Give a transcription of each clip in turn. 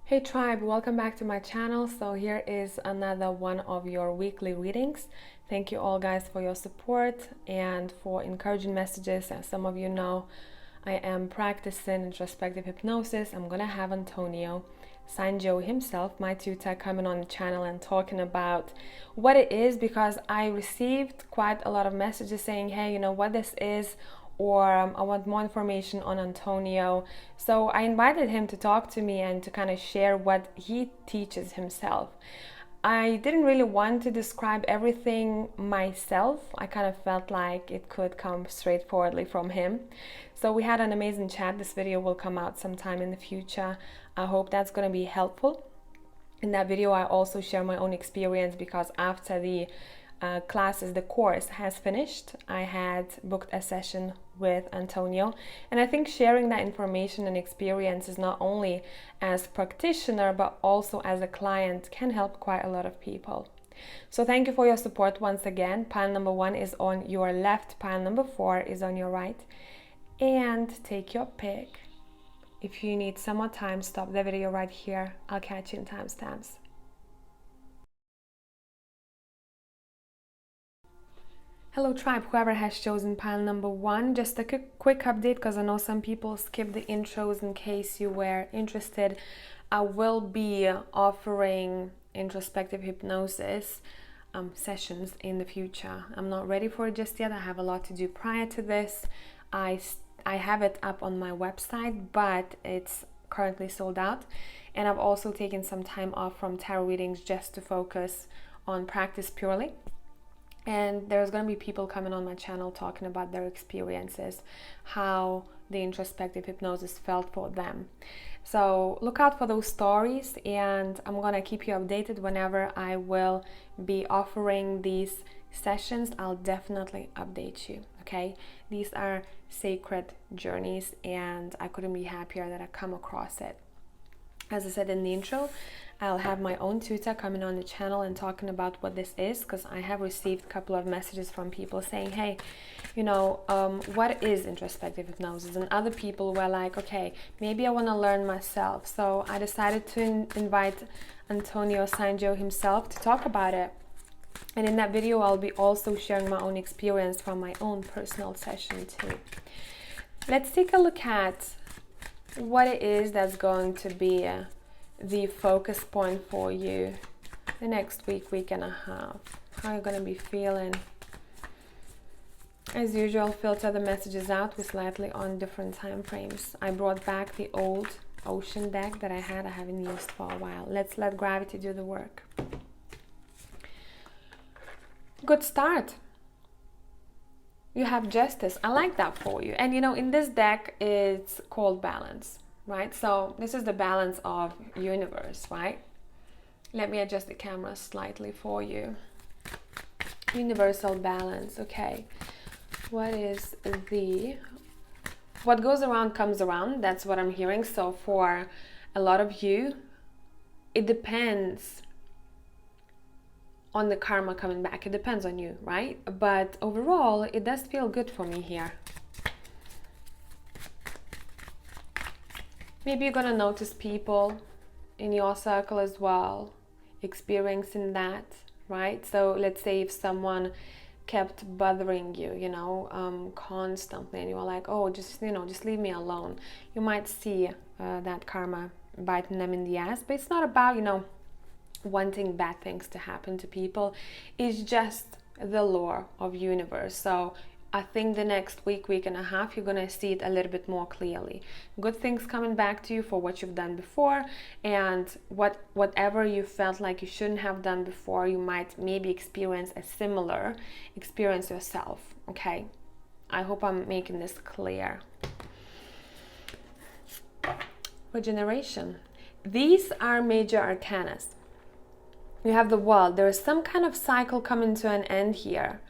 Hey tribe, welcome back to my channel. So here is another one of your weekly readings. Thank you all guys for your support and for encouraging messages. As some of you know, I am practicing introspective hypnosis. I'm gonna have 𝒃𝒊𝒕𝒉 himself, my tutor, coming on the channel and talking about what it is, because I received quite a lot of messages saying, hey, you know what this is, or I want more information on 𝒃𝒊𝒕𝒉. So I invited him to talk to me and to kind of share what he teaches himself. I didn't really want to describe everything myself. I kind of felt like it could come straightforwardly from him. So we had an amazing chat. This video will come out sometime in the future. I hope that's going to be helpful. In that video, I also share my own experience, because after the the course has finished, I had booked a session with 𝒃𝒊𝒕𝒉, and I think sharing that information and experience is not only as practitioner but also as a client can help quite a lot of people. So thank you for your support once again. Pile number 1 is on your left, pile number 4 is on your right, and take your pick. If you need some more time, stop the video right here. I'll catch you in timestamps. Hello tribe, whoever has chosen pile number 1, just a quick update, because I know some people skip the intros. In case you were interested, I will be offering introspective hypnosis sessions in the future. I'm not ready for it just yet. I have a lot to do prior to this. I have it up on my website, but it's currently sold out, and I've also taken some time off from tarot readings just to focus on practice purely. And there's going to be people coming on my channel talking about their experiences, how the introspective hypnosis felt for them. So look out for those stories, and I'm going to keep you updated whenever I will be offering these sessions. I'll definitely update you, okay? These are sacred journeys, and I couldn't be happier that I come across it. As I said in the intro, I'll have my own tutor coming on the channel and talking about what this is, because I have received a couple of messages from people saying, hey, you know, what is introspective hypnosis? And other people were like, okay, maybe I want to learn myself. So I decided to invite 𝒃𝒊𝒕𝒉 himself to talk about it. And in that video, I'll be also sharing my own experience from my own personal session too. Let's take a look at what it is that's going to be the focus point for you the next week and a half. How you're going to be feeling. As usual, filter the messages out with slightly on different time frames. I brought back the old ocean deck that I haven't used for a while. Let's let gravity do the work. Good start. You have justice. I like that for you. And you know, in this deck, it's called balance, right? So this is the balance of universe, right? Let me adjust the camera slightly for you. Universal balance. Okay. What goes around comes around. That's what I'm hearing. So for a lot of you, it depends on the karma coming back. It depends on you, right? But overall, it does feel good for me here. Maybe you're gonna notice people in your circle as well experiencing that, right? So let's say if someone kept bothering you, you know, constantly, and you were like, oh, just, you know, just leave me alone. You might see that karma biting them in the ass. But it's not about, you know, wanting bad things to happen to people. It's just the law of universe. So I think the next week and a half, you're gonna see it a little bit more clearly. Good things coming back to you for what you've done before, and whatever you felt like you shouldn't have done before, you might maybe experience a similar experience yourself. Okay, I hope I'm making this clear. Regeneration. These are major arcanas. You have the World. There is some kind of cycle coming to an end here.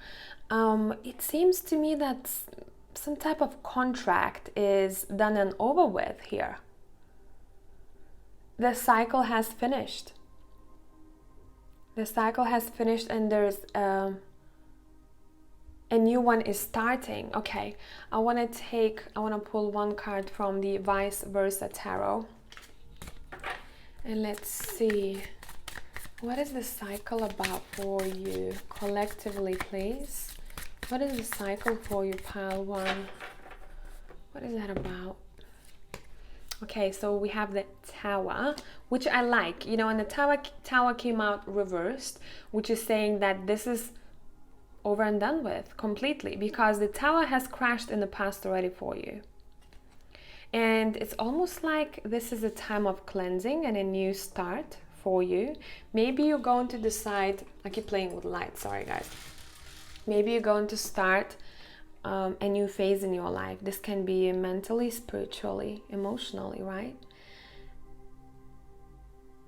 It seems to me that some type of contract is done and over with here. The cycle has finished. The cycle has finished, and there's a new one is starting. Okay, I want to pull one card from the Vice Versa Tarot. And let's see, what is the cycle about for you collectively, please? What is the cycle for you, pile 1? What is that about? Okay, so we have the Tower, which I like, you know, and the Tower came out reversed, which is saying that this is over and done with completely, because the Tower has crashed in the past already for you. And it's almost like this is a time of cleansing and a new start for you. Maybe you're going to decide, I keep playing with light, sorry guys. Maybe you're going to start a new phase in your life. This can be mentally, spiritually, emotionally, right?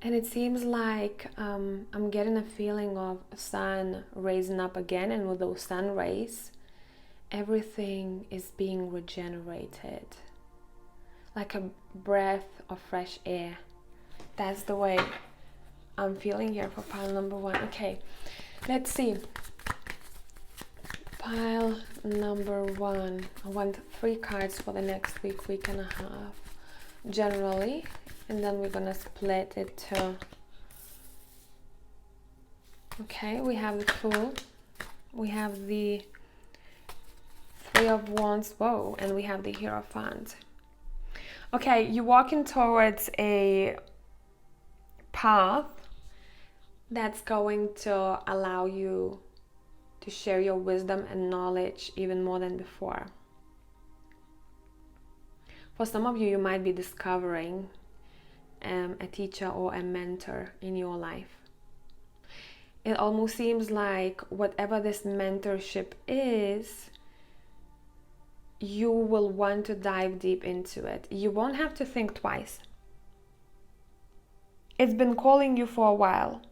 And it seems like I'm getting a feeling of sun raising up again, and with those sun rays, everything is being regenerated. Like a breath of fresh air. That's the way I'm feeling here for pile number 1. Okay, let's see. Pile number 1. I want 3 cards for the next week, week and a half. Generally, and then we're gonna split it to... Okay, we have the Fool. We have the 3 of Wands. Whoa, and we have the Hierophant. Okay, you're walking towards a path that's going to allow you to share your wisdom and knowledge even more than before. For some of you, you might be discovering a teacher or a mentor in your life. It almost seems like whatever this mentorship is, you will want to dive deep into it. You won't have to think twice. It's been calling you for a while.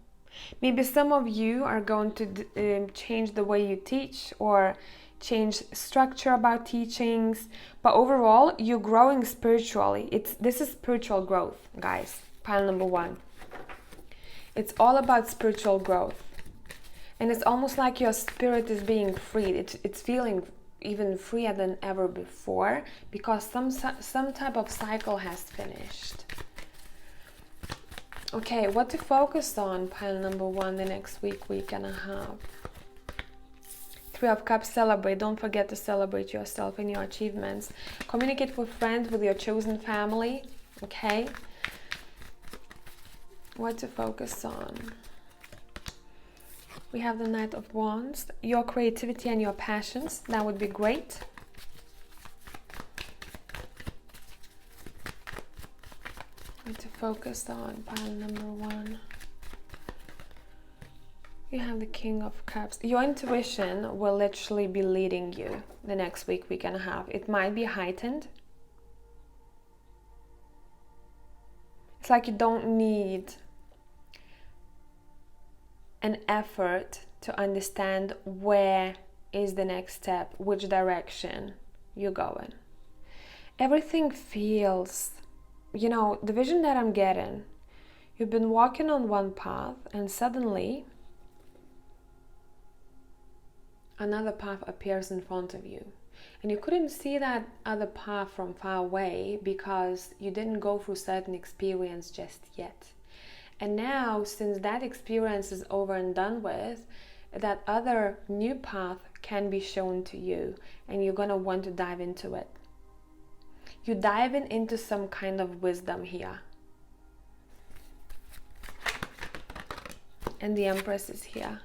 Maybe some of you are going to change the way you teach or change structure about teachings, but overall you're growing spiritually. This is spiritual growth, guys. Pile number 1. It's all about spiritual growth, and it's almost like your spirit is being freed. It's feeling even freer than ever before, because some type of cycle has finished. Okay, what to focus on, pile number 1, the next week, week and a half. 3 of Cups, celebrate. Don't forget to celebrate yourself and your achievements. Communicate with friends, with your chosen family. Okay. What to focus on? We have the Knight of Wands. Your creativity and your passions. That would be great. What to focus on, pile number 1. You have the King of Cups. Your intuition will literally be leading you the next week, week and a half. It might be heightened. It's like you don't need an effort to understand where is the next step, which direction you're going. Everything feels, you know, the vision that I'm getting, you've been walking on one path and suddenly another path appears in front of you. And you couldn't see that other path from far away because you didn't go through certain experience just yet. And now, since that experience is over and done with, that other new path can be shown to you, and you're gonna want to dive into it. You're diving into some kind of wisdom here. And the Empress is here.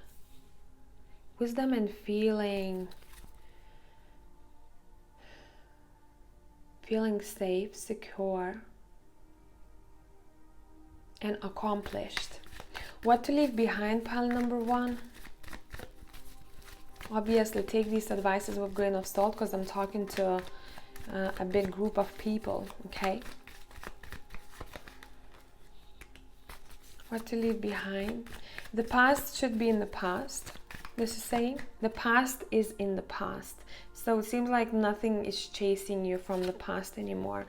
Wisdom and feeling safe, secure, and accomplished. What to leave behind, pile number 1? Obviously, take these advices with a grain of salt because I'm talking to a big group of people, okay? What to leave behind? The past should be in the past. This is saying the past is in the past. So it seems like nothing is chasing you from the past anymore.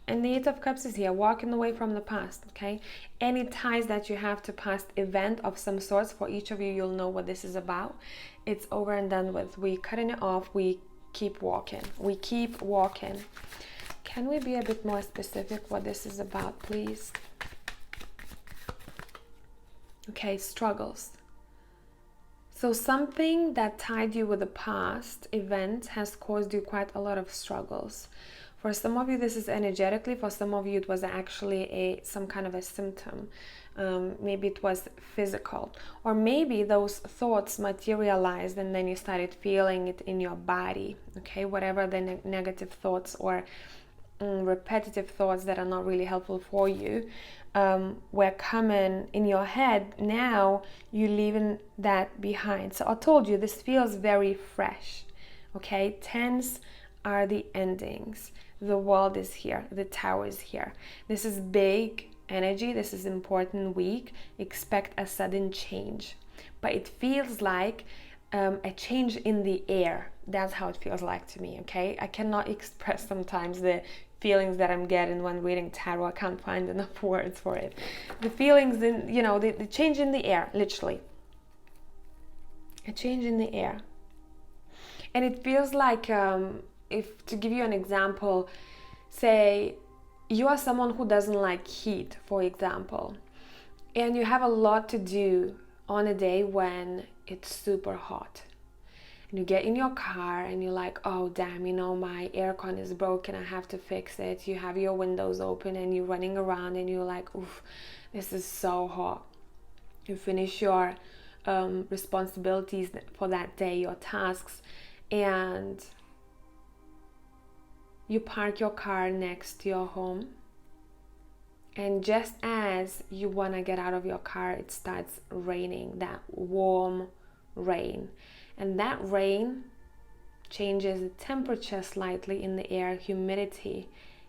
And the 8 of Cups is here, walking away from the past, okay? Any ties that you have to past event of some sorts, for each of you, you'll know what this is about. It's over and done with. We're cutting it off. We keep walking. We keep walking. Can we be a bit more specific what this is about, please? Okay, struggles. So something that tied you with the past event has caused you quite a lot of struggles. For some of you, this is energetically. For some of you, it was actually some kind of a symptom. Maybe it was physical. Or maybe those thoughts materialized and then you started feeling it in your body. Okay, whatever the negative thoughts or repetitive thoughts that are not really helpful for you were coming in your head, now you're leaving that behind. So I told you, this feels very fresh. Okay, tens are the endings. The world is here, the tower is here. This is big energy, this is important week. Expect a sudden change, but it feels like a change in the air. That's how it feels like to me. Okay, I cannot express sometimes the feelings that I'm getting when reading tarot. I can't find enough words for it. The feelings in, you know, the change in the air, literally. A change in the air. And it feels like, if to give you an example, say you are someone who doesn't like heat, for example, and you have a lot to do on a day when it's super hot. And you get in your car and you're like, oh damn, you know, my aircon is broken, I have to fix it. You have your windows open and you're running around and you're like, oof, this is so hot. You finish your responsibilities for that day, your tasks, and you park your car next to your home. And just as you want to get out of your car, it starts raining, that warm rain. And that rain changes the temperature slightly in the air, humidity,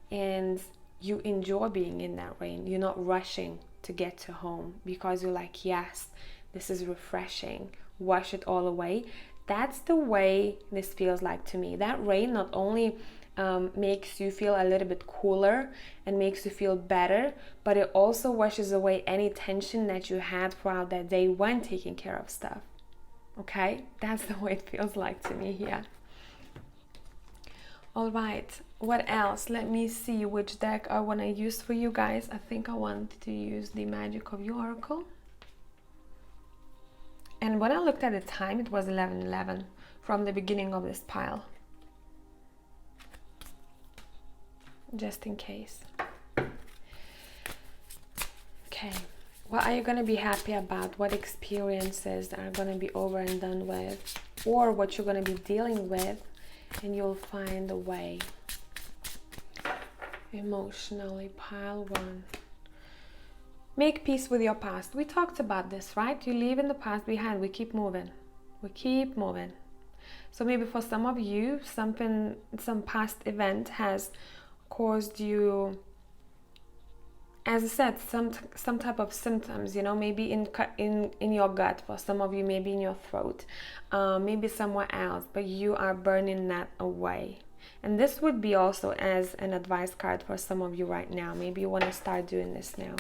and you enjoy being in that rain. You're not rushing to get to home because you're like, yes, this is refreshing. Wash it all away. That's the way this feels like to me. That rain not only makes you feel a little bit cooler and makes you feel better, but it also washes away any tension that you had throughout that day when taking care of stuff. Okay, that's the way it feels like to me here. All right, what else? Let me see which deck I want to use for you guys. I think I want to use the Magic of Your Oracle. And when I looked at the time, it was 11:11 from the beginning of this pile. Just in case. Okay. What are you going to be happy about? What experiences are going to be over and done with? Or what you're going to be dealing with, and you'll find a way. Emotionally, pile 1. Make peace with your past. We talked about this, right? You leave in the past behind. We keep moving. We keep moving. So maybe for some of you, some past event has caused you, as I said, some type of symptoms, you know, maybe in your gut, for some of you, maybe in your throat, maybe somewhere else, but you are burning that away. And this would be also as an advice card for some of you right now. Maybe you want to start doing this now.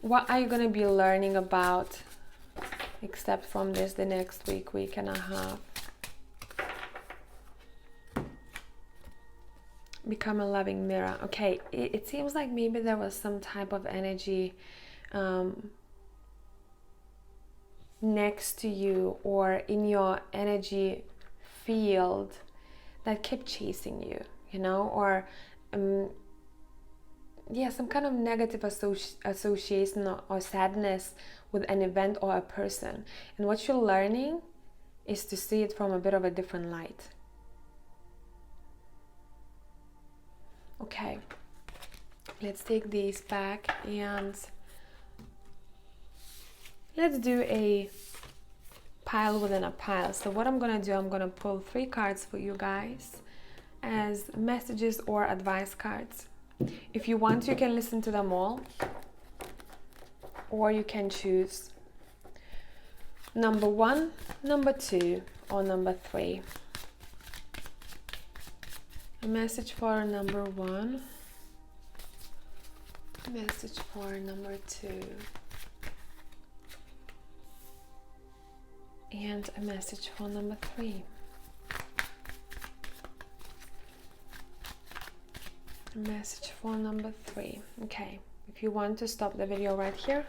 What are you going to be learning about, except from this, the next week and a half? Become a loving mirror. Okay, it seems like maybe there was some type of energy next to you or in your energy field that kept chasing you, you know, or yeah, some kind of negative association or sadness with an event or a person. And what you're learning is to see it from a bit of a different light. Okay, let's take these back and let's do a pile within a pile. So what I'm going to do, I'm going to pull 3 cards for you guys as messages or advice cards. If you want, you can listen to them all, or you can choose number 1, number 2, or number 3. A message for number 1, a message for number 2, and a message for number 3. A message for number 3. Okay, If you want to stop the video right here,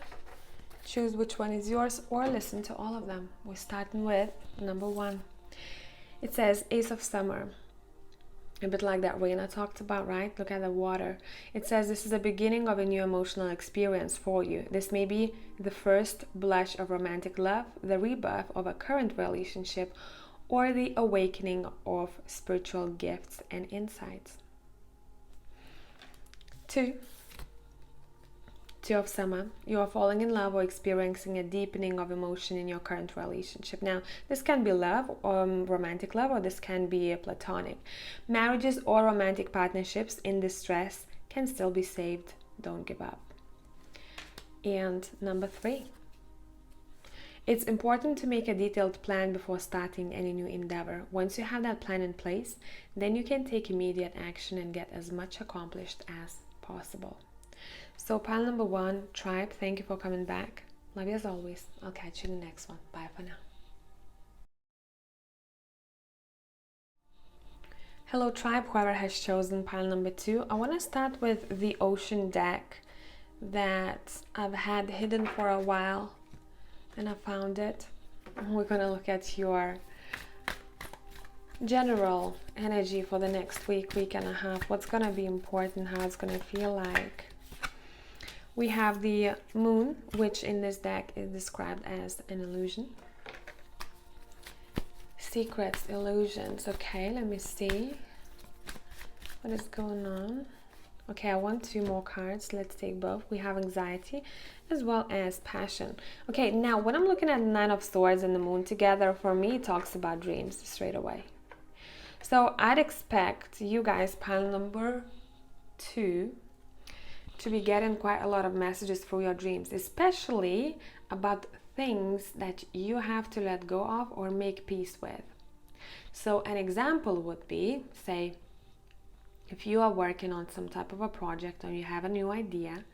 choose which one is yours or listen to all of them. We're starting with number 1. It says Ace of Summer. A bit like that rain I talked about, right? Look at the water. It says this is the beginning of a new emotional experience for you. This may be the first blush of romantic love, the rebirth of a current relationship, or the awakening of spiritual gifts and insights. 2 of Summer. You are falling in love or experiencing a deepening of emotion in your current relationship. Now, this can be love, romantic love, or this can be platonic. Marriages or romantic partnerships in distress can still be saved. Don't give up. And number 3. It's important to make a detailed plan before starting any new endeavor. Once you have that plan in place, then you can take immediate action and get as much accomplished as possible. So pile number 1, tribe, thank you for coming back. Love you as always. I'll catch you in the next one. Bye for now. Hello tribe, whoever has chosen pile number 2. I want to start with the Ocean deck that I've had hidden for a while and I found it. We're going to look at your general energy for the next week, week and a half. What's going to be important, how it's going to feel like. We have the Moon, which in this deck is described as an illusion. Secrets, illusions. Okay, let me see what is going on. Okay, I want 2 more cards. Let's take both. We have Anxiety as well as Passion. Okay, now when I'm looking at 9 of Swords and the Moon together, for me it talks about dreams straight away. So I'd expect you guys, pile number 2, to be getting quite a lot of messages through your dreams, especially about things that you have to let go of or make peace with. So an example would be, say, if you are working on some type of a project or you have a new idea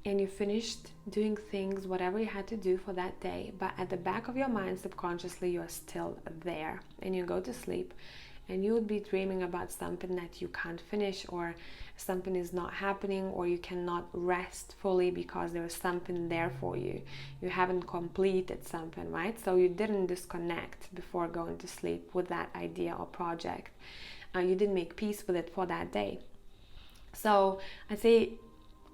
and you finished doing things, whatever you had to do for that day, but at the back of your mind, subconsciously, you're still there and you go to sleep and you would be dreaming about something that you can't finish, or something is not happening, or you cannot rest fully because there's something there for you. You haven't completed something, right? So you didn't disconnect before going to sleep with that idea or project. You didn't make peace with it for that day. So I'd say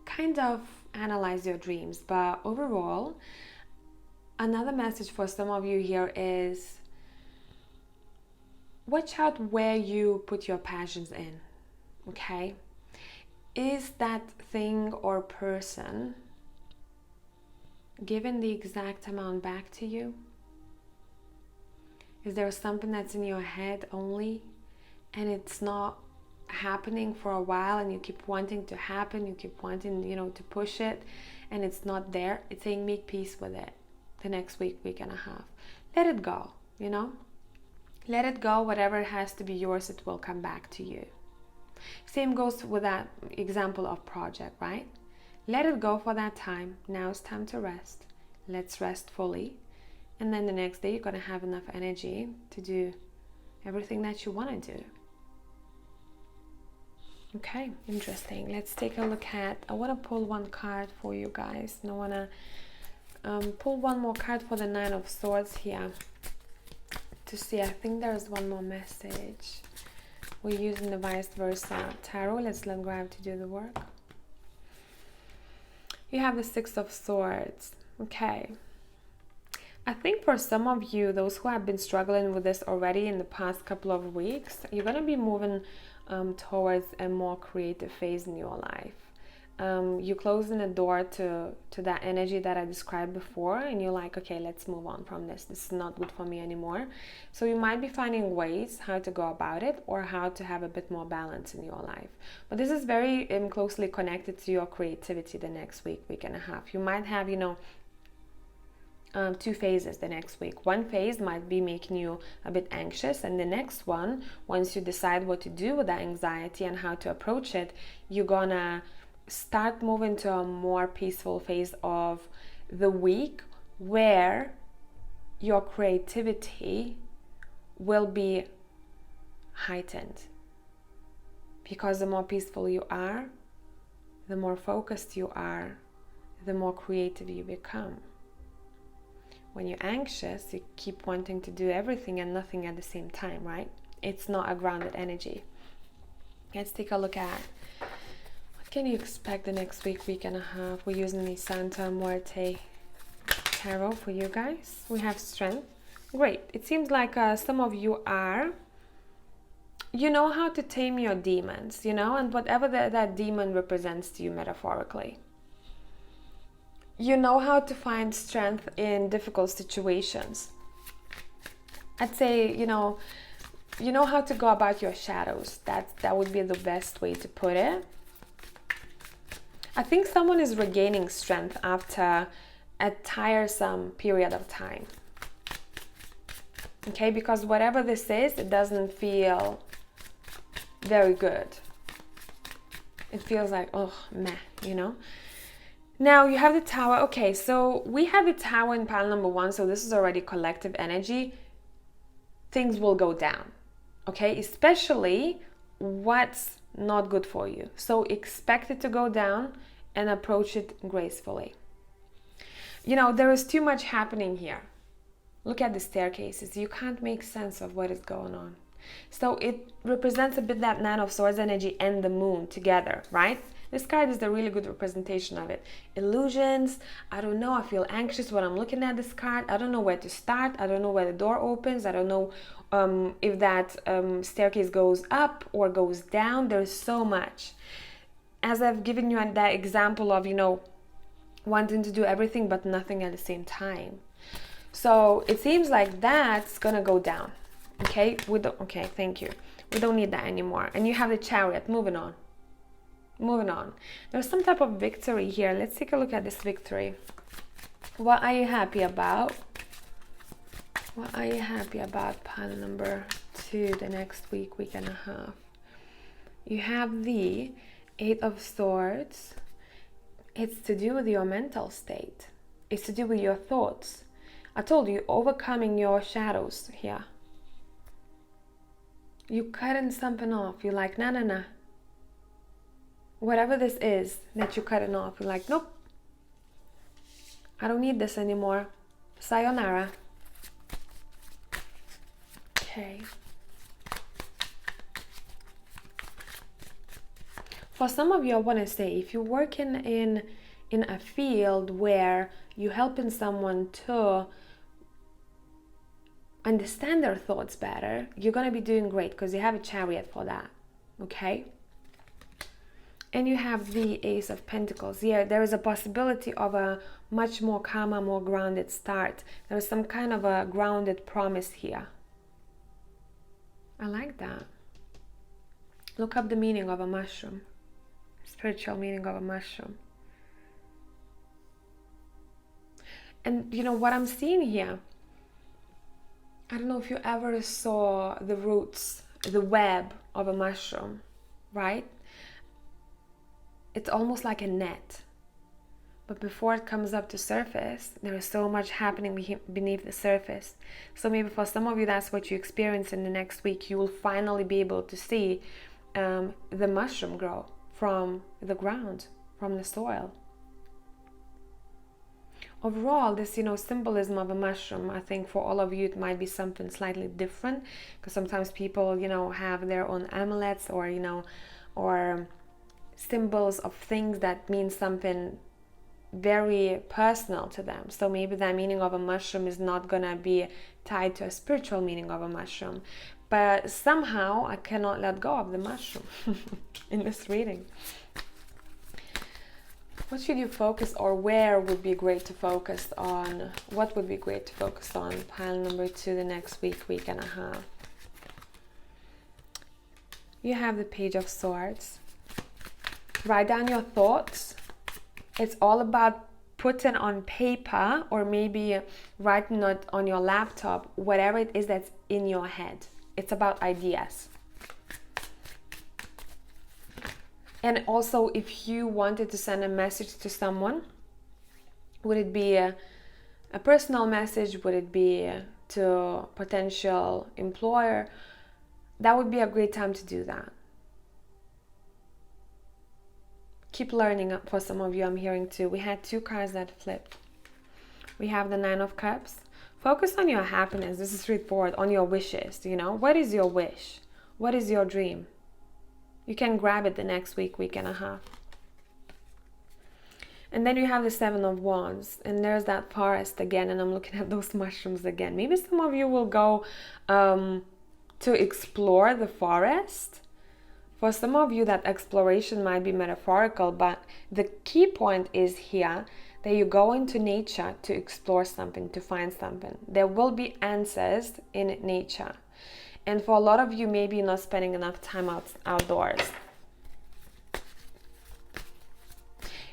kind of analyze your dreams. But overall, another message for some of you here is watch out where you put your passions in, okay? Is that thing or person giving the exact amount back to you? Is there something that's in your head only and it's not happening for a while and you keep wanting to happen, you keep wanting, to push it and it's not there? It's saying make peace with it the next week, week and a half. Let it go, Let it go. Whatever has to be yours, it will come back to you. Same goes with that example of project, right? Let it go for that time. Now it's time to rest. Let's rest fully. And then the next day, you're going to have enough energy to do everything that you want to do. Okay, interesting. Let's take a look at, I want to pull 1 card for you guys. And I want to pull 1 more card for the 9 of Swords here. To see, I think there's 1 more message. We're using the vice versa tarot. Let's let gravity do the work. You have the 6 of Swords. Okay. I think for some of you, those who have been struggling with this already in the past couple of weeks, you're going to be moving towards a more creative phase in your life. You're closing the door to that energy that I described before, and you're like, okay, let's move on from this. This is not good for me anymore. So you might be finding ways how to go about it or how to have a bit more balance in your life. But this is very closely connected to your creativity the next week, week and a half. You might have, 2 phases the next week. 1 phase might be making you a bit anxious, and the next one, once you decide what to do with that anxiety and how to approach it, you're gonna start moving to a more peaceful phase of the week where your creativity will be heightened, because the more peaceful you are, the more focused you are, the more creative you become. When you're anxious, you keep wanting to do everything and nothing at the same time, right? It's not a grounded energy. Let's take a look at what can you expect the next week and a half. We're using the Santa Muerte Tarot for you guys. We have strength. Great. It seems like some of you you know how to tame your demons, you know, and whatever that demon represents to you metaphorically. You know how to find strength in difficult situations. I'd say, you know how to go about your shadows. That would be the best way to put it. I think someone is regaining strength after a tiresome period of time. Okay, because whatever this is, it doesn't feel very good. It feels like, oh, meh, you know. Now you have the Tower. Okay, so we have the Tower in pile number 1, so this is already collective energy. Things will go down, okay, especially what's not good for you. So expect it to go down and approach it gracefully. You know, there is too much happening here. Look at the staircases. You can't make sense of what is going on. So it represents a bit that Nine of Swords energy and the Moon together, right? This card is a really good representation of it. Illusions. I don't know. I feel anxious when I'm looking at this card. I don't know where to start. I don't know where the door opens. I don't know if that staircase goes up or goes down. There's so much. As I've given you that example of, you know, wanting to do everything but nothing at the same time. So it seems like that's gonna go down. Okay, okay, thank you. We don't need that anymore. And you have the Chariot. Moving on. There's some type of victory here. Let's take a look at this victory. What are you happy about? What are you happy about, pile number 2, the next week and a half? You have the Eight of Swords. It's to do with your mental state. It's to do with your thoughts. I told you, overcoming your shadows here. You're cutting something off. You're like, nah. Whatever this is that you're cutting off, you're like, nope. I don't need this anymore. Sayonara. Okay. For some of you, I want to say, if you're working in a field where you're helping someone to understand their thoughts better, you're going to be doing great because you have a Chariot for that. Okay? And you have the Ace of Pentacles. Yeah, there is a possibility of a much more calmer, more grounded start. There is some kind of a grounded promise here. I like that. Look up the meaning of a mushroom. Spiritual meaning of a mushroom. And you know what I'm seeing here? I don't know if you ever saw the roots, the web of a mushroom, right? It's almost like a net. But before it comes up to surface, there is so much happening beneath the surface. So maybe for some of you, that's what you experience in the next week. You will finally be able to see the mushroom grow from the ground, from the soil. Overall, this, you know, symbolism of a mushroom, I think for all of you, it might be something slightly different, because sometimes people, you know, have their own amulets or, you know, or symbols of things that mean something very personal to them. So maybe that meaning of a mushroom is not gonna be tied to a spiritual meaning of a mushroom. But somehow I cannot let go of the mushroom in this reading. What should you focus, or where would be great to focus on? What would be great to focus on? Pile number 2, the next week and a half. You have the Page of Swords. Write down your thoughts. It's all about putting on paper, or maybe writing it on your laptop, whatever it is that's in your head. It's about ideas. And also, if you wanted to send a message to someone, would it be a personal message? Would it be to a potential employer? That would be a great time to do that. Keep learning. For some of you, I'm hearing too. We had 2 cards that flipped. We have the 9 of Cups. Focus on your happiness. This is straightforward. On your wishes, you know. What is your wish? What is your dream? You can grab it the next week, week and a half. And then you have the 7 of Wands. And there's that forest again. And I'm looking at those mushrooms again. Maybe some of you will go to explore the forest. For some of you, that exploration might be metaphorical, but the key point is here that you go into nature to explore something, to find something. There will be answers in nature. And for a lot of you, maybe you're not spending enough time outdoors.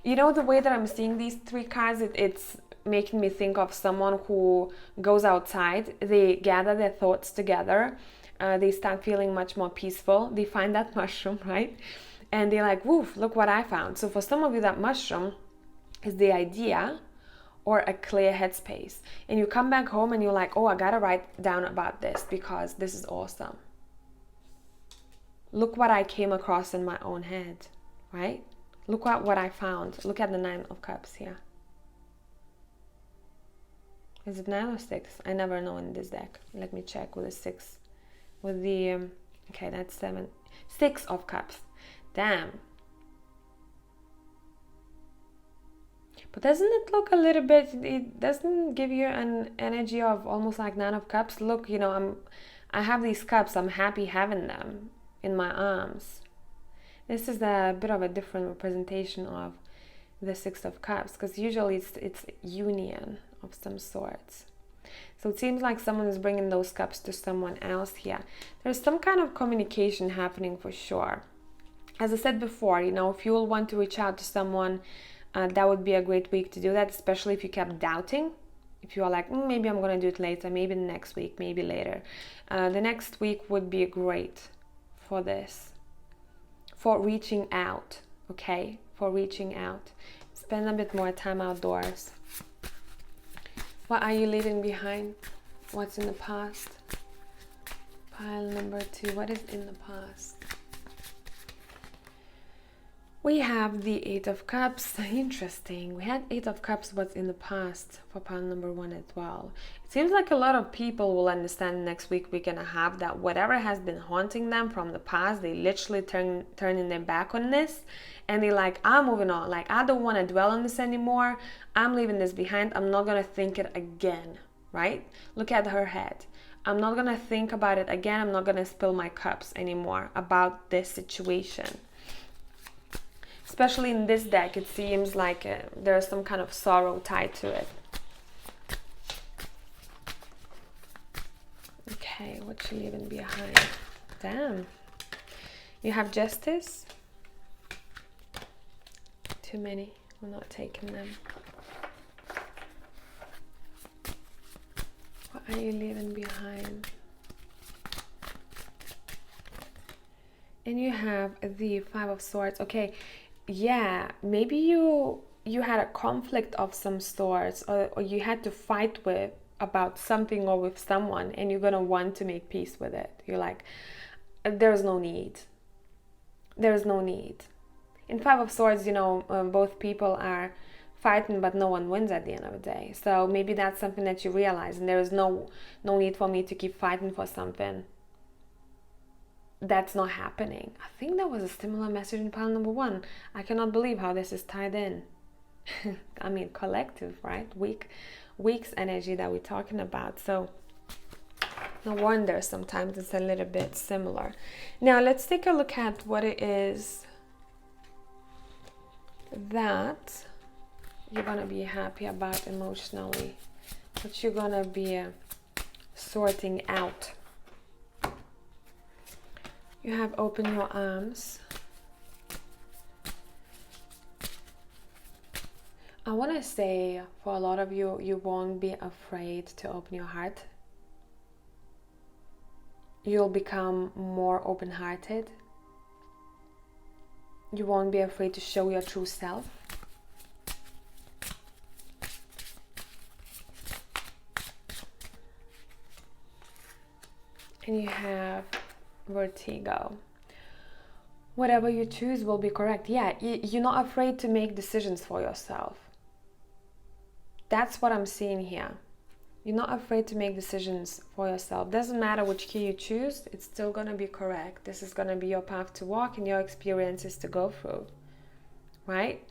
You know, the way that I'm seeing these 3 cards, it's making me think of someone who goes outside. They gather their thoughts together. They start feeling much more peaceful. They find that mushroom, right? And they're like, woof, look what I found. So for some of you, that mushroom is the idea or a clear headspace. And you come back home and you're like, oh, I gotta write down about this because this is awesome. Look what I came across in my own head, right? Look at what I found. Look at the 9 of Cups here. Is it 9 or 6? I never know in this deck. Let me check with the 6. With the, okay, that's 7. 6 of Cups. Damn. But doesn't it look a little bit, it doesn't give you an energy of almost like 9 of Cups? Look, you know, I have these cups. I'm happy having them in my arms. This is a bit of a different representation of the 6 of Cups, because usually it's union of some sorts. So it seems like someone is bringing those cups to someone else here. There's some kind of communication happening for sure. As I said before, you know, if you will want to reach out to someone, that would be a great week to do that, especially if you kept doubting. If you are like, maybe I'm going to do it later, maybe next week, maybe later. The next week would be great for this. For reaching out, okay? For reaching out. Spend a bit more time outdoors. What are you leaving behind? What's in the past? Pile number 2. What is in the past? We have the 8 of Cups. Interesting. We had 8 of Cups. What's in the past for pile number 1 as well. It seems like a lot of people will understand next week, week and a half, that whatever has been haunting them from the past, they literally turning their back on this. And they're like, I'm moving on. Like, I don't want to dwell on this anymore. I'm leaving this behind. I'm not going to think it again, right? Look at her head. I'm not going to think about it again. I'm not going to spill my cups anymore about this situation. Especially in this deck, it seems like there's some kind of sorrow tied to it. Okay, what you leaving behind? Damn. You have Justice. Too many. We're not taking them. What are you leaving behind? And you have the 5 of Swords. Okay. Yeah, maybe you had a conflict of some sorts, or you had to fight about something or with someone, and you're gonna want to make peace with it. You're like, there's no need. There's no need. In 5 of Swords, you know, both people are fighting, but no one wins at the end of the day. So maybe that's something that you realize, and there is no need for me to keep fighting for something that's not happening. I think that was a similar message in pile number 1. I cannot believe how this is tied in. I mean, collective, right? Week's energy that we're talking about. So no wonder sometimes it's a little bit similar. Now let's take a look at what it is that you're gonna be happy about emotionally, what you're gonna be sorting out. You have open your arms. I want to say for a lot of you, you won't be afraid to open your heart. You'll become more open-hearted. You won't be afraid to show your true self. And you have Vertigo. Whatever you choose will be correct. Yeah, you're not afraid to make decisions for yourself. That's what I'm seeing here. You're not afraid to make decisions for yourself. Doesn't matter which key you choose, it's still going to be correct. This is going to be your path to walk and your experiences to go through, right?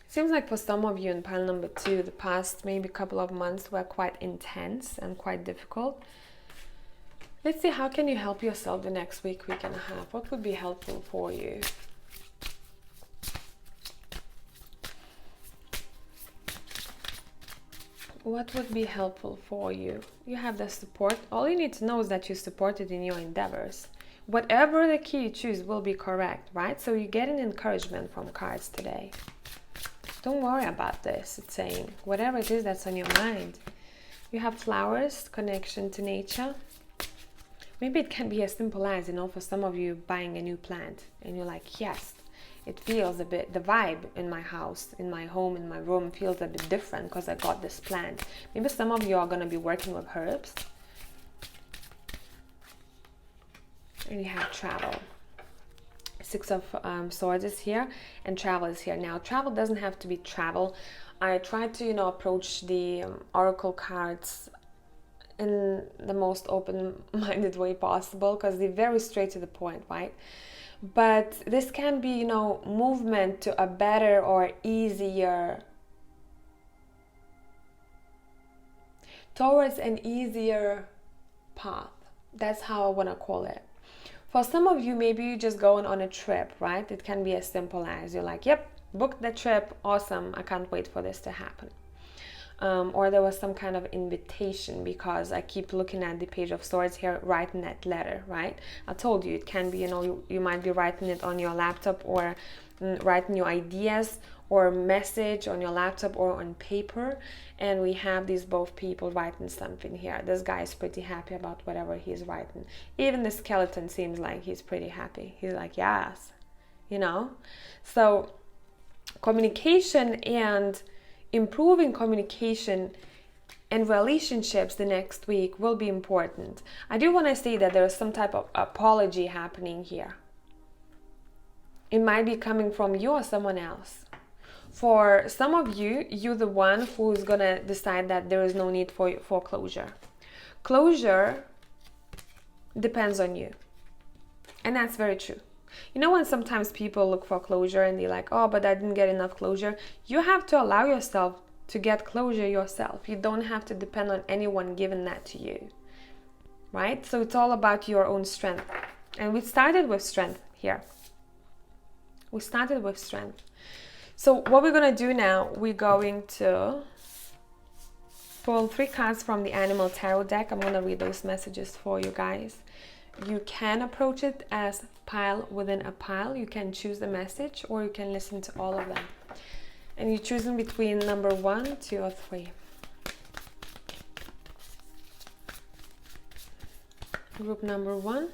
Seems like for some of you in pile number 2, the past maybe couple of months were quite intense and quite difficult. Let's see, how can you help yourself the next week, week and a half? What would be helpful for you? What would be helpful for you? You have the support. All you need to know is that you're supported in your endeavors. Whatever the key you choose will be correct, right? So you get an encouragement from cards today. Don't worry about this. It's saying whatever it is that's on your mind. You have flowers, connection to nature. Maybe it can be as simple as, for some of you buying a new plant and you're like, yes, it feels a bit, the vibe in my house, in my home, in my room feels a bit different because I got this plant. Maybe some of you are going to be working with herbs. And you have travel. 6 of Swords is here and travel is here. Now, travel doesn't have to be travel. I try to, approach the oracle cards in the most open-minded way possible because they're very straight to the point, right? But this can be, movement to a better or easier, towards an easier path. That's how I want to call it. For some of you, maybe you're just going on a trip, right? It can be as simple as you're like, yep, booked the trip, awesome, I can't wait for this to happen. Or there was some kind of invitation, because I keep looking at the Page of Swords here, writing that letter, right? I told you, it can be, you might be writing it on your laptop, or writing your ideas or message on your laptop or on paper. And we have these both people writing something here. This guy is pretty happy about whatever he's writing. Even the skeleton seems like he's pretty happy. He's like, yes, So communication and improving communication and relationships the next week will be important. I do want to say that there is some type of apology happening here. It might be coming from you or someone else. For some of you, you're the one who's going to decide that there is no need for closure. Closure depends on you. And that's very true. When sometimes people look for closure and they're like, oh, but I didn't get enough closure. You have to allow yourself to get closure yourself. You don't have to depend on anyone giving that to you, right? So it's all about your own strength. And we started with strength here. We started with strength. So what we're going to do now, we're going to pull 3 cards from the Animal Tarot deck. I'm going to read those messages for you guys. You can approach it as pile within a pile. You can choose the message, or you can listen to all of them. And you're choosing between number 1, 2, or 3. Group number 1.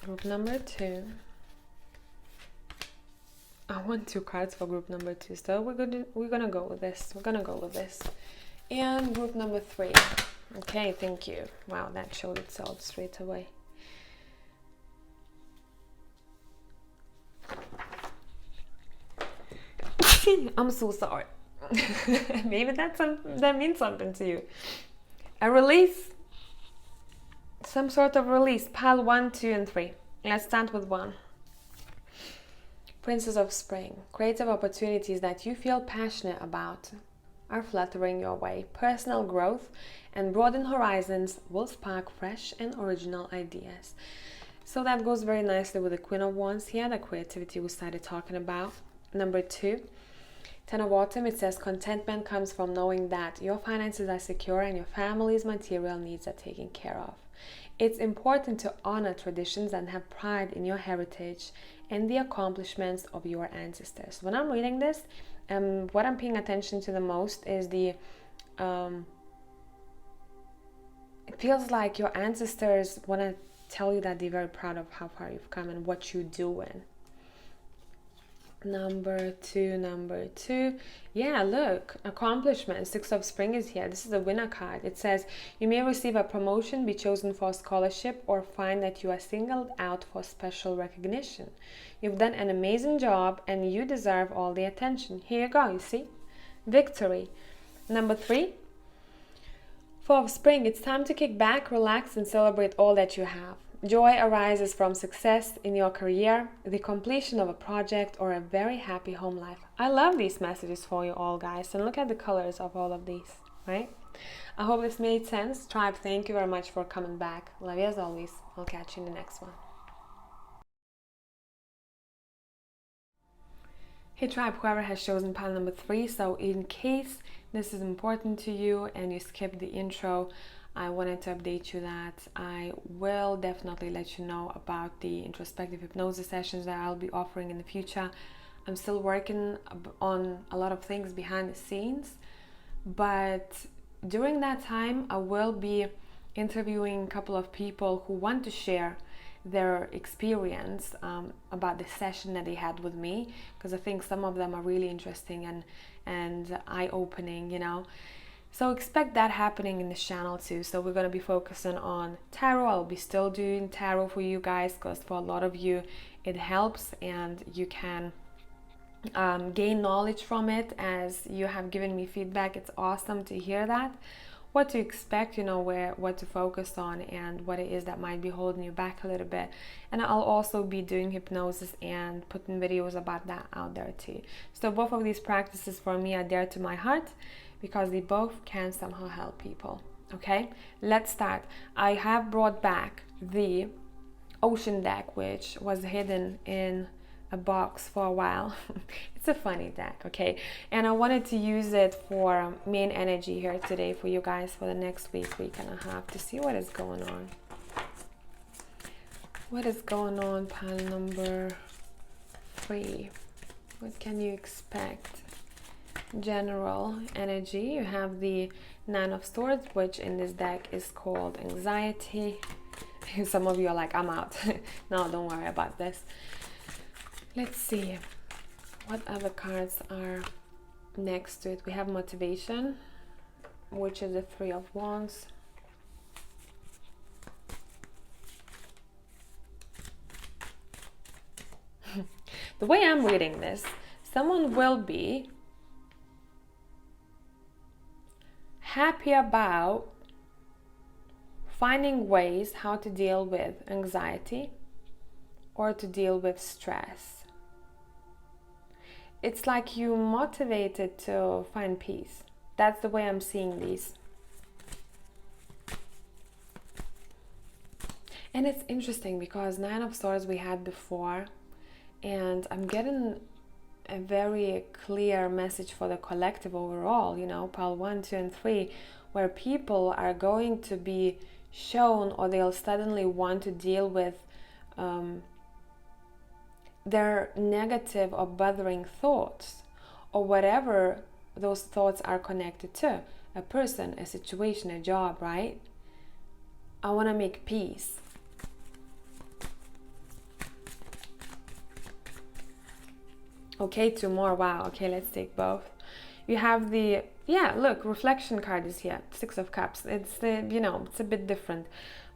Group number 2. I want 2 cards for group number 2, so we're gonna go with this. We're gonna go with this. And group number 3. Okay, thank you. Wow, that showed itself straight away. I'm so sorry. Maybe that means something to you. A release. Some sort of release. Pile 1, 2, and 3. Let's start with 1. Princess of Spring. Creative opportunities that you feel passionate about are fluttering your way. Personal growth and broadened horizons will spark fresh and original ideas. So that goes very nicely with the Queen of Wands here, the creativity we started talking about. Number 2, 10 of Autumn. It says contentment comes from knowing that your finances are secure and your family's material needs are taken care of. It's important to honor traditions and have pride in your heritage and the accomplishments of your ancestors. When I'm reading this, what I'm paying attention to the most is it feels like your ancestors want to tell you that they're very proud of how far you've come and what you're doing. Number two. Yeah, look, accomplishment. Six of Spring is here. This is the winner card. It says you may receive a promotion, be chosen for a scholarship, or find that you are singled out for special recognition. You've done an amazing job and you deserve all the attention. Here you go, you see? Victory. Number three. Four of Spring. It's time to kick back, relax, and celebrate all that you have. Joy arises from success in your career, the completion of a project, or a very happy home life. I love these messages for you all, guys. And look at the colors of all of these, right? I hope this made sense. Tribe, thank you very much for coming back. Love you as always. I'll catch you in the next one. Hey Tribe, whoever has chosen pile number 3, so in case this is important to you and you skipped the intro, I wanted to update you that I will definitely let you know about the introspective hypnosis sessions that I'll be offering in the future. I'm still working on a lot of things behind the scenes, but during that time I will be interviewing a couple of people who want to share their experience about the session that they had with me, because I think some of them are really interesting and eye-opening, you know. So expect that happening in this channel too. So we're going to be focusing on tarot. I'll be still doing tarot for you guys because for a lot of you it helps and you can gain knowledge from it as you have given me feedback. It's awesome to hear that. What to expect, you know, what to focus on and what it is that might be holding you back a little bit. And I'll also be doing hypnosis and putting videos about that out there too. So both of these practices for me are dear to my heart, because they both can somehow help people. Okay, let's start. I have brought back the Ocean deck, which was hidden in a box for a while. It's a funny deck, okay? And I wanted to use it for main energy here today for you guys for the next week and a half to see what is going on. What is going on, pile number 3? What can you expect? General energy. You have the Nine of Swords, which in this deck is called anxiety. Some of you are like, I'm out. No, don't worry about this. Let's see what other cards are next to it. We have motivation, which is the Three of Wands. The way I'm reading this, someone will be happy about finding ways how to deal with anxiety or to deal with stress. It's like you motivated to find peace. That's the way I'm seeing these. And it's interesting because Nine of Swords we had before, and I'm getting a very clear message for the collective overall, you know, pile 1, 2, and 3, where people are going to be shown, or they'll suddenly want to deal with their negative or bothering thoughts, or whatever those thoughts are connected to, a person, a situation, a job, right? I want to make peace. Okay, 2 more. Wow. Okay, let's take both. You have the, yeah, look, reflection card is here. 6 of Cups. It's the, you know, it's a bit different.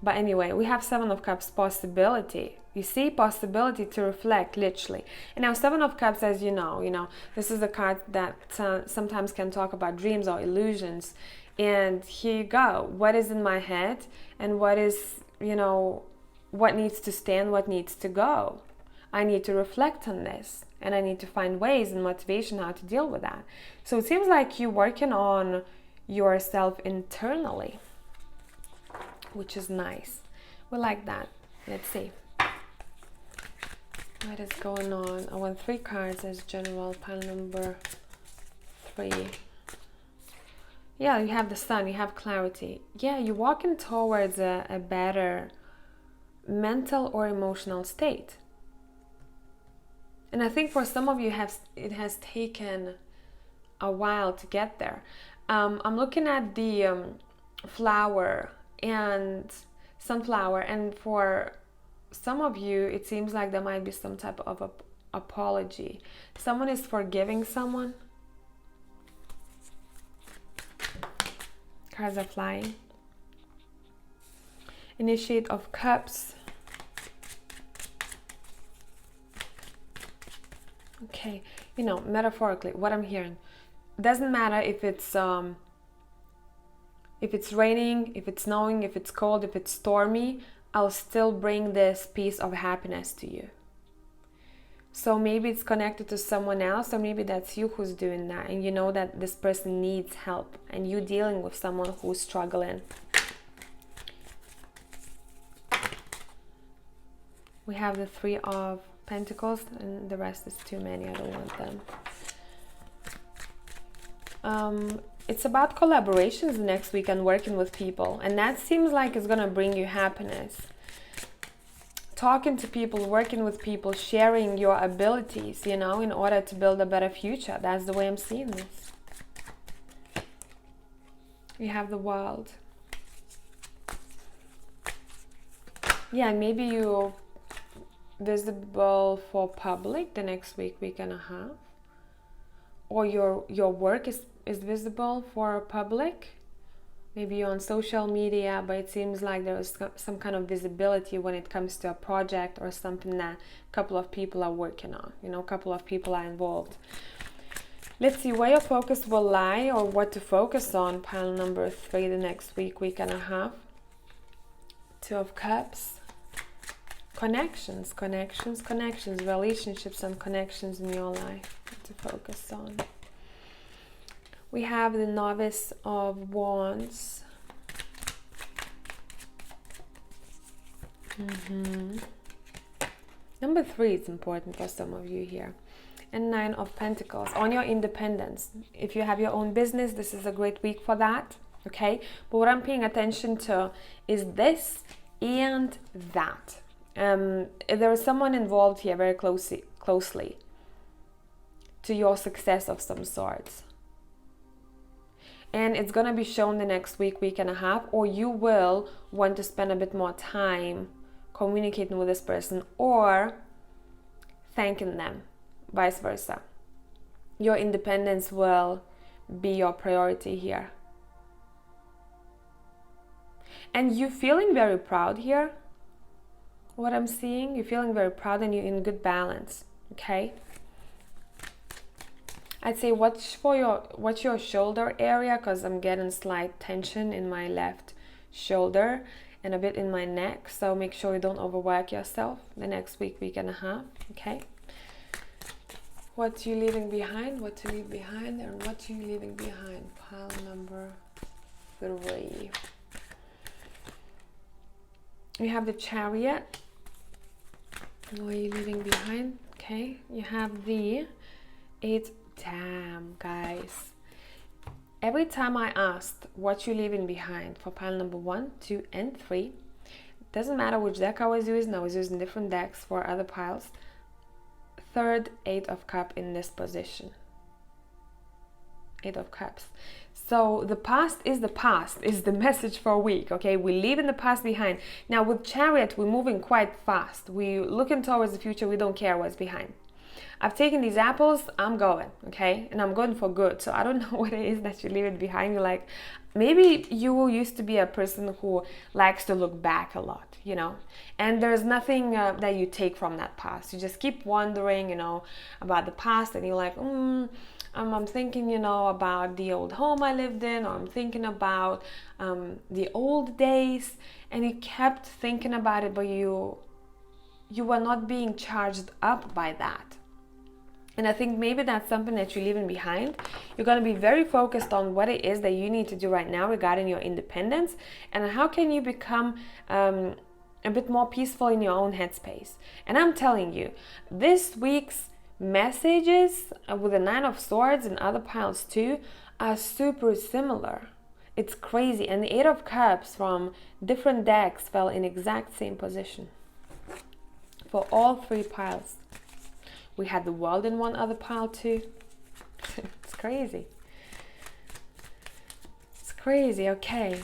But anyway, we have 7 of Cups, possibility. You see, possibility to reflect, literally. And now 7 of Cups, as you know, this is a card that sometimes can talk about dreams or illusions. And here you go. What is in my head and what is, you know, what needs to stand, what needs to go. I need to reflect on this, and I need to find ways and motivation how to deal with that. So it seems like you're working on yourself internally, which is nice. We like that. Let's see. What is going on? I want 3 cards as general, pile number 3. Yeah, you have the Sun, you have clarity. Yeah, you're walking towards a better mental or emotional state. And I think for some of you, it has taken a while to get there. I'm looking at the flower and sunflower, and for some of you, it seems like there might be some type of apology. Someone is forgiving someone. Cards are flying. Initiate of Cups. Okay, you know, metaphorically, what I'm hearing, doesn't matter if it's raining, if it's snowing, if it's cold, if it's stormy, I'll still bring this piece of happiness to you. So maybe it's connected to someone else, or maybe that's you who's doing that, and you know that this person needs help, and you're dealing with someone who's struggling. We have the Three of Pentacles, and the rest is too many. I don't want them. It's about collaborations next week and working with people, and that seems like it's gonna bring you happiness. Talking to people, working with people, sharing your abilities, you know, in order to build a better future. That's the way I'm seeing this. We have the World. Yeah, maybe you visible for public the next week and a half, or your work is visible for public. Maybe you're on social media, but it seems like there is some kind of visibility when it comes to a project or something that a couple of people are working on, you know, a couple of people are involved. Let's see where your focus will lie, or what to focus on. Pile number 3 the next week and a half. Two of Cups. Connections, relationships and connections in your life to focus on. We have the Novice of Wands. Number 3 is important for some of you here. And Nine of Pentacles, on your independence. If you have your own business, this is a great week for that, okay? But what I'm paying attention to is this and that. There is someone involved here very closely to your success of some sorts. And it's going to be shown the next week and a half, or you will want to spend a bit more time communicating with this person or thanking them, vice versa. Your independence will be your priority here. And you feeling very proud here, what I'm seeing, you're feeling very proud and you're in good balance, okay? I'd say watch your shoulder area, because I'm getting slight tension in my left shoulder and a bit in my neck. So make sure you don't overwork yourself the next week and a half, okay? What you leaving behind, what to leave behind, and what you leaving behind. Pile number 3. We have the Chariot. What are you leaving behind? Okay, you have the 8. Damn, guys. Every time I asked what you're leaving behind for pile number 1, 2, and 3, doesn't matter which deck I was using, I was using different decks for other piles. Third, 8 of Cups in this position. 8 of Cups. So the past is the message for a week, okay? We're leaving the past behind. Now with Chariot, we're moving quite fast. We're looking towards the future. We don't care what's behind. I've taken these apples, I'm going, okay? And I'm going for good. So I don't know what it is that you leave it behind. You're like, maybe you used to be a person who likes to look back a lot, you know? And there's nothing that you take from that past. You just keep wondering, you know, about the past, and you're like, I'm thinking, you know, about the old home I lived in, or I'm thinking about the old days, and you kept thinking about it, but you were not being charged up by that. And I think maybe that's something that you're leaving behind. You're going to be very focused on what it is that you need to do right now regarding your independence, and how can you become a bit more peaceful in your own headspace. And I'm telling you, this week's messages with the 9 of Swords and other piles too are super similar. It's crazy. And the 8 of Cups from different decks fell in exact same position for all 3 piles. We had the World in one other pile too. It's crazy. It's crazy. Okay.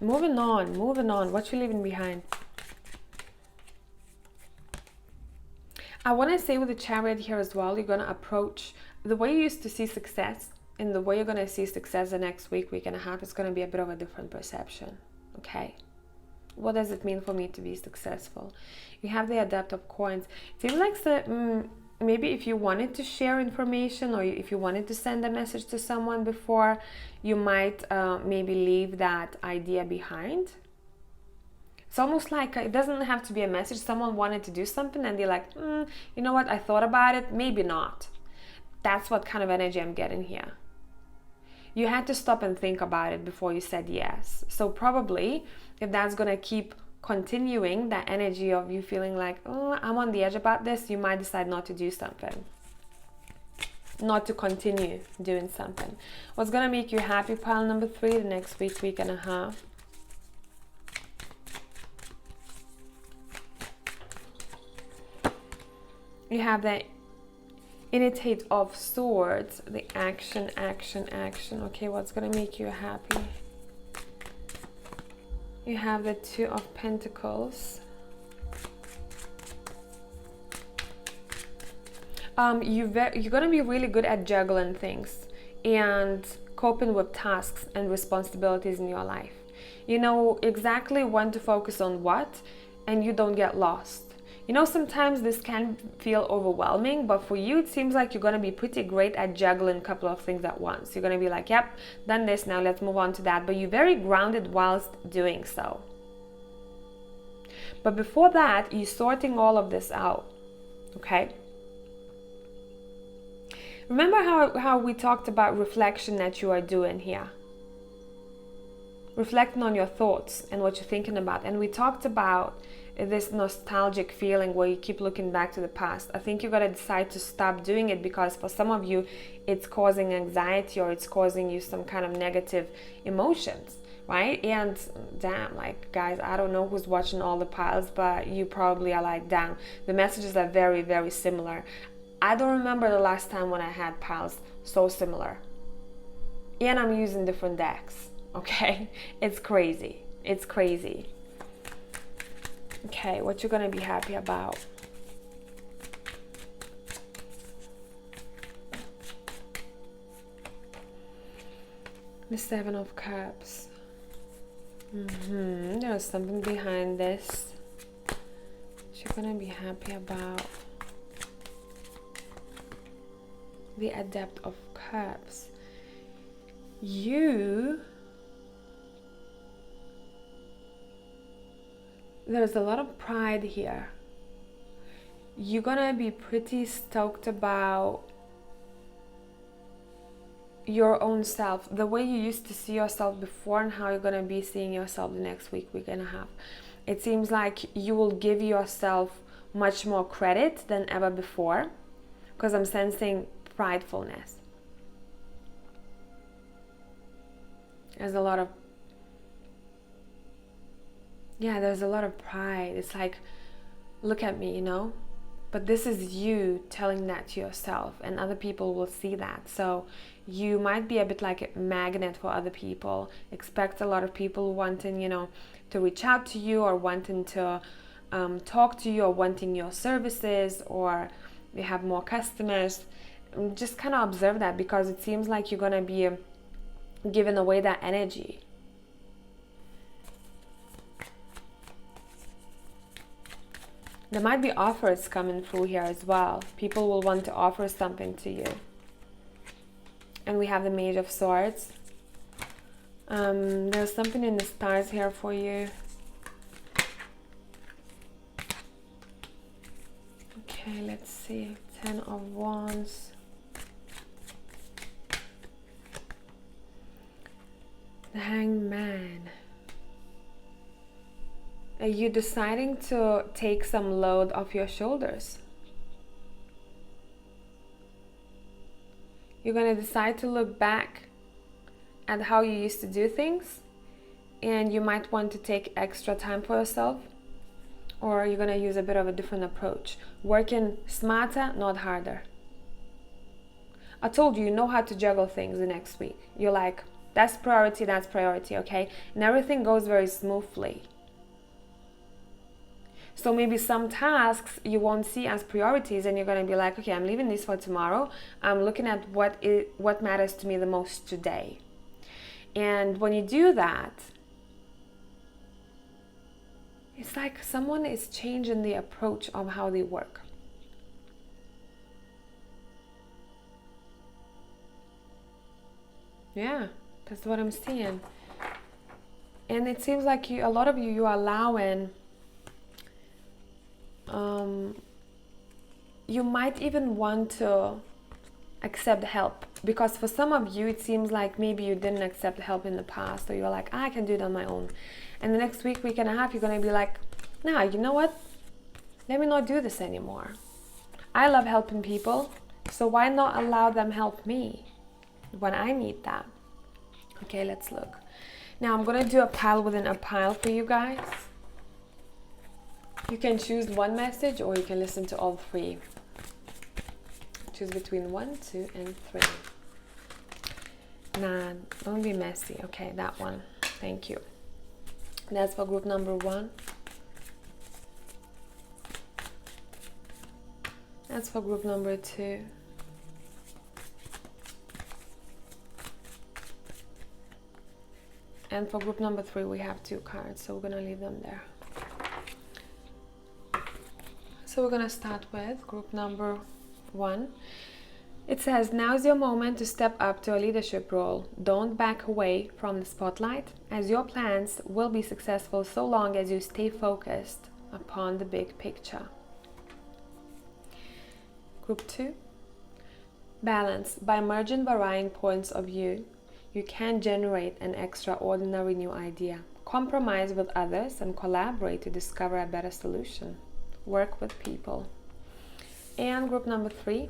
Moving on. What you leaving behind? I want to say with the Chariot here as well, you're going to approach the way you used to see success, and the way you're going to see success the next week, week and a half, is going to be a bit of a different perception. Okay, what does it mean for me to be successful? You have the Adept of Coins. It seems like maybe if you wanted to share information, or if you wanted to send a message to someone before, you might maybe leave that idea behind. It's almost like it doesn't have to be a message. Someone wanted to do something and they're like, you know what, I thought about it, maybe not. That's what kind of energy I'm getting here. You had to stop and think about it before you said yes. So probably, if that's going to keep continuing, that energy of you feeling like, oh, I'm on the edge about this, you might decide not to do something. Not to continue doing something. What's going to make you happy, pile number 3, the next week, week and a half? You have the Knight of Swords, the action, action, action. Okay, what's going to make you happy? You have the Two of Pentacles. You're going to be really good at juggling things and coping with tasks and responsibilities in your life. You know exactly when to focus on what, and you don't get lost. You know, sometimes this can feel overwhelming, but for you, it seems like you're going to be pretty great at juggling a couple of things at once. You're going to be like, yep, done this, now let's move on to that. But you're very grounded whilst doing so. But before that, you're sorting all of this out, okay? Remember how we talked about reflection that you are doing here? Reflecting on your thoughts and what you're thinking about. And we talked about this nostalgic feeling where you keep looking back to the past. I think you got to decide to stop doing it, because for some of you, it's causing anxiety, or it's causing you some kind of negative emotions, right? And damn, like, guys, I don't know who's watching all the piles, but you probably are like, damn, the messages are very, very similar. I don't remember the last time when I had piles so similar. And I'm using different decks, okay? It's crazy. It's crazy. Okay, what you're going to be happy about? The Seven of Cups. There's something behind this that you're going to be happy about. The Adept of Cups. There's a lot of pride here. You're gonna be pretty stoked about your own self, the way you used to see yourself before, and how you're gonna be seeing yourself the next week, week and a half. It seems like you will give yourself much more credit than ever before, because I'm sensing pridefulness. There's a lot of there's a lot of pride. It's like, look at me, you know? But this is you telling that to yourself, and other people will see that. So you might be a bit like a magnet for other people. Expect a lot of people wanting, you know, to reach out to you, or wanting to talk to you, or wanting your services, or you have more customers. Just kind of observe that, because it seems like you're going to be giving away that energy. There might be offers coming through here as well. People will want to offer something to you. And we have the Mage of Swords. There's something in the stars here for you. Okay, let's see. 10 of Wands. The Hanged Man. Are you deciding to take some load off your shoulders? You're going to decide to look back at how you used to do things, and you might want to take extra time for yourself, or you're going to use a bit of a different approach. Working smarter, not harder. I told you, you know how to juggle things the next week. You're like, that's priority, okay? And everything goes very smoothly. So maybe some tasks you won't see as priorities, and you're going to be like, okay, I'm leaving this for tomorrow. I'm looking at what matters to me the most today. And when you do that, it's like someone is changing the approach of how they work. Yeah, that's what I'm seeing. And it seems like a lot of you are allowing, you might even want to accept help, because for some of you it seems like maybe you didn't accept help in the past, so you're like, I can do it on my own. And the next week and a half, you're going to be like, nah, you know what? Let me not do this anymore. I love helping people, so why not allow them help me when I need that? Okay, let's look. Now I'm going to do a pile within a pile for you guys. You can choose one message or you can listen to all three. Choose between 1, 2, and 3. Nah, don't be messy. Okay, that one. Thank you. That's for group number 1. That's for group number 2. And for group number 3, we have 2 cards, so we're going to leave them there. So we're going to start with group number 1. It says, now's your moment to step up to a leadership role. Don't back away from the spotlight, as your plans will be successful so long as you stay focused upon the big picture. Group 2. Balance. By merging varying points of view, you can generate an extraordinary new idea. Compromise with others and collaborate to discover a better solution. Work with people. And group number 3,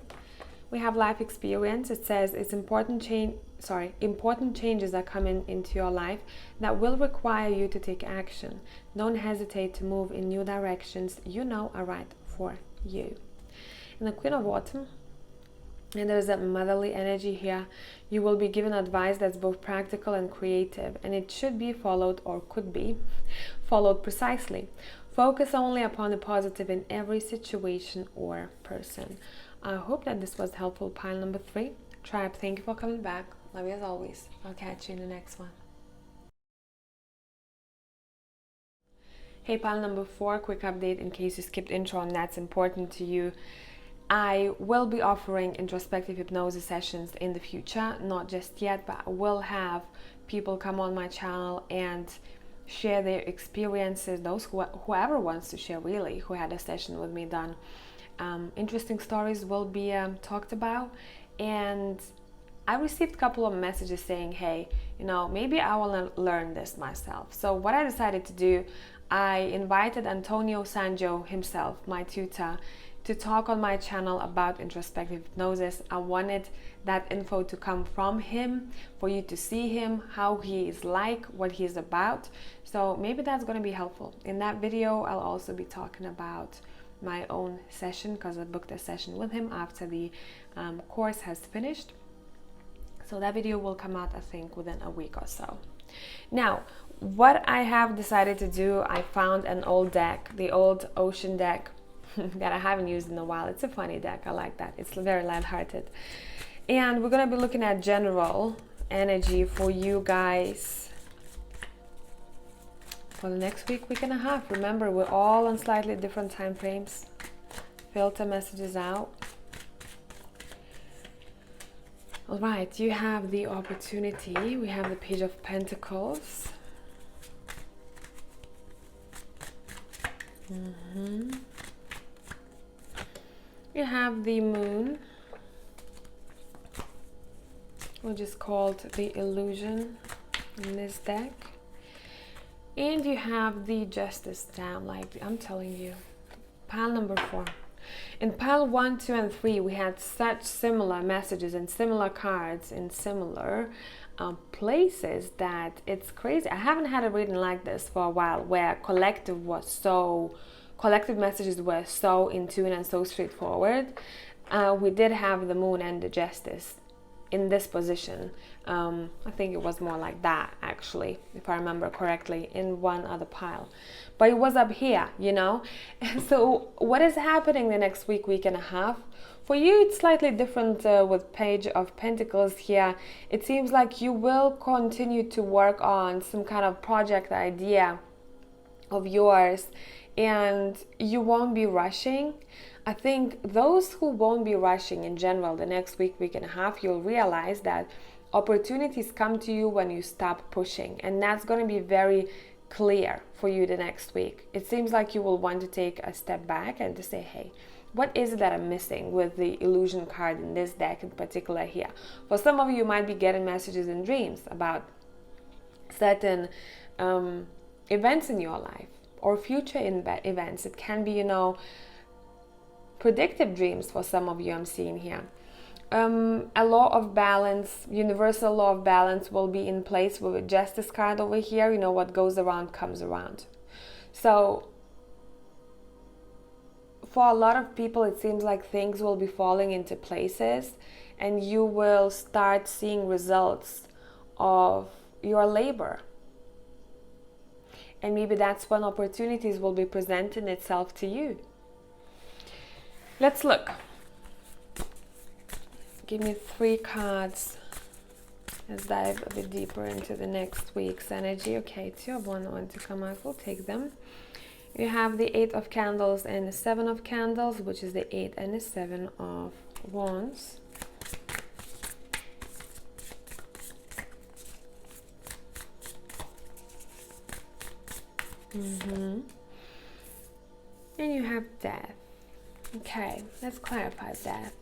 we have life experience. It says it's important changes are coming into your life that will require you to take action. Don't hesitate to move in new directions you know are right for you. And the Queen of Autumn, and there's a motherly energy here. You will be given advice that's both practical and creative, and it should be followed, or could be followed precisely. Focus only upon the positive in every situation or person. I hope that this was helpful, pile number 3. Tribe, thank you for coming back. Love you as always. I'll catch you in the next one. Hey, pile number 4, quick update in case you skipped intro and that's important to you. I will be offering introspective hypnosis sessions in the future, not just yet, but I will have people come on my channel and share their experiences, whoever wants to share really, who had a session with me done. Interesting stories will be talked about, and I received a couple of messages saying, hey, maybe I will learn this myself. So what I decided to do, I invited Antonio Sanjo himself, my tutor, to talk on my channel about introspective hypnosis. I wanted that info to come from him, for you to see him, how he is like, what he is about. So maybe that's going to be helpful. In that video, I'll also be talking about my own session, because I booked a session with him after the course has finished. So that video will come out, I think, within a week or so. Now, what I have decided to do, I found an old deck, the old ocean deck, that I haven't used in a while. It's a funny deck. I like that. It's very lighthearted. And we're going to be looking at general energy for you guys for the next week and a half. Remember, we're all on slightly different time frames. Filter messages out. All right, you have the opportunity. We have the Page of Pentacles. You have the Moon, which is called the Illusion in this deck. And you have the Justice down, like I'm telling you. Pile number 4. In pile 1, 2, and 3, we had such similar messages and similar cards in similar places that it's crazy. I haven't had a reading like this for a while, where collective messages were so in tune and so straightforward. We did have the Moon and the Justice in this position. I think it was more like that, actually, if I remember correctly, in one other pile. But it was up here, you know. And so what is happening the next week, week and a half? For you, it's slightly different with Page of Pentacles here. It seems like you will continue to work on some kind of project idea of yours, and you won't be rushing. I think those who won't be rushing in general the next week, week and a half, you'll realize that opportunities come to you when you stop pushing, and that's going to be very clear for you the next week. It seems like you will want to take a step back and to say, hey, what is it that I'm missing with the illusion card in this deck in particular here? For some of you, you might be getting messages in dreams about certain events in your life or future events. It can be, you know, predictive dreams for some of you I'm seeing here. A law of balance, universal law of balance will be in place with a Justice card over here. You know, what goes around comes around. So for a lot of people, it seems like things will be falling into places and you will start seeing results of your labor. And maybe that's when opportunities will be presenting itself to you. Let's look. Give me 3 cards. Let's dive a bit deeper into the next week's energy. Okay, 2 of 1 want to come out. We'll take them. You have the 8 of Candles and the 7 of Candles, which is the 8 and the 7 of Wands. And you have Death. Okay, let's clarify Death.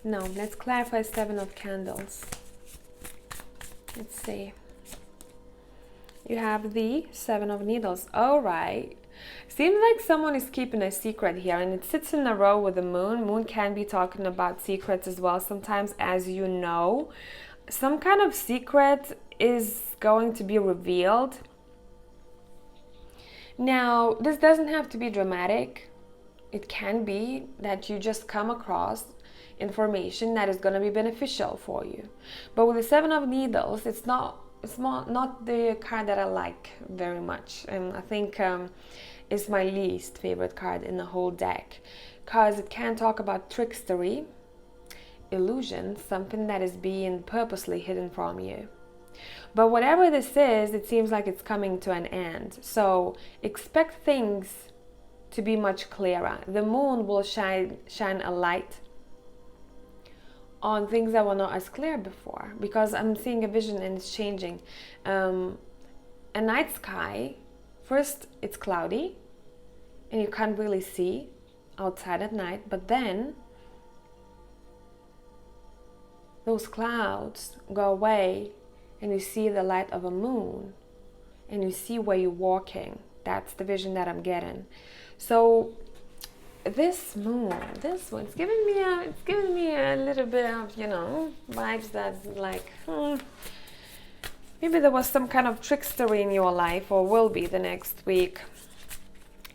No, let's clarify 7 of Candles. Let's see. You have the 7 of Needles. All right. Seems like someone is keeping a secret here, and it sits in a row with the Moon. Moon can be talking about secrets as well sometimes, as you know. Some kind of secret is going to be revealed. Now, this doesn't have to be dramatic. It can be that you just come across information that is going to be beneficial for you. But with the 7 of Needles, it's not the card that I like very much, and I think it's my least favorite card in the whole deck, because it can talk about trickstery, illusion, something that is being purposely hidden from you. But whatever this is, it seems like it's coming to an end. So expect things to be much clearer. The Moon will shine a light on things that were not as clear before, because I'm seeing a vision and it's changing. A night sky, first it's cloudy and you can't really see outside at night, but then those clouds go away and you see the light of a moon and you see where you're walking. That's the vision that I'm getting. So this moon, it's giving me a little bit of, you know, vibes that like, maybe there was some kind of trickstery in your life, or will be the next week,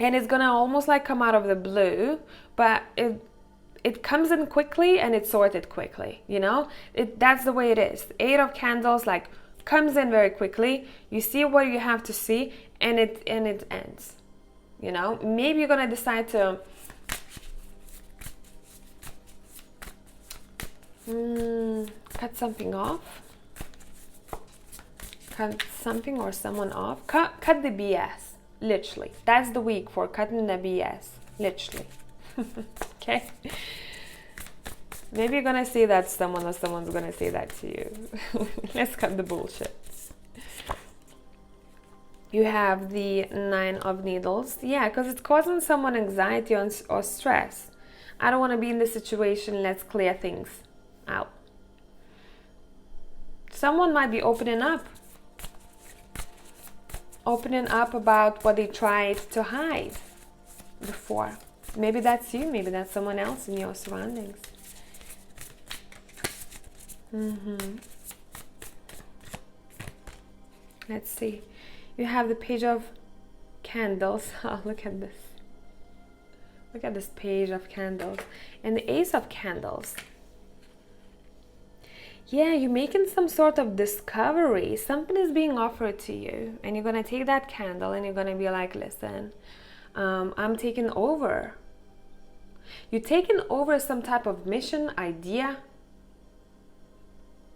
and it's gonna almost like come out of the blue, but it comes in quickly and it's sorted quickly, you know. That's the way it is. 8 of Candles like comes in very quickly. You see what you have to see, and it ends. You know, maybe you're gonna decide to cut something off, cut something or someone off, cut the BS. Literally, that's the week for cutting the BS. Literally. Okay. Maybe you're gonna say that to someone, or someone's gonna say that to you. Let's cut the bullshit. You have the 9 of Needles. Yeah, because it's causing someone anxiety or stress. I don't want to be in this situation. Let's clear things out. Someone might be opening up about what they tried to hide before. Maybe that's you, maybe that's someone else in your surroundings. Let's see. You have the Page of Candles. Oh, look at this. Look at this Page of Candles. And the Ace of Candles. Yeah, you're making some sort of discovery. Something is being offered to you, and you're gonna take that candle and you're gonna be like, listen, I'm taking over. You're taking over some type of mission, idea.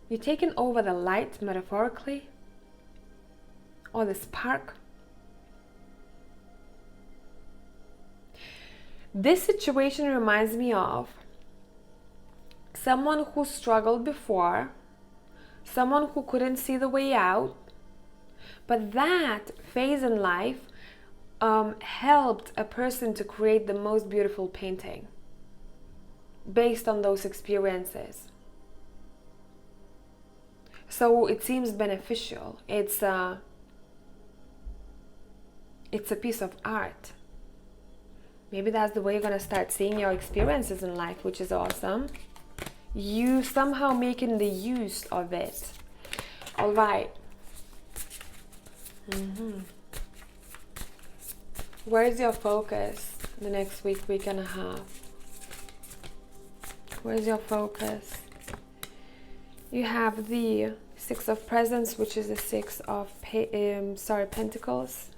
You're taking over the light, metaphorically, or the spark. This situation reminds me of someone who struggled before, someone who couldn't see the way out, but that phase in life helped a person to create the most beautiful painting based on those experiences. So it seems beneficial. It's a piece of art. Maybe that's the way you're gonna start seeing your experiences in life, which is awesome. You somehow making the use of it. All right. Where's your focus the next week and a half? Where's your focus? You have the Six of Presents, which is the Six of Pentacles.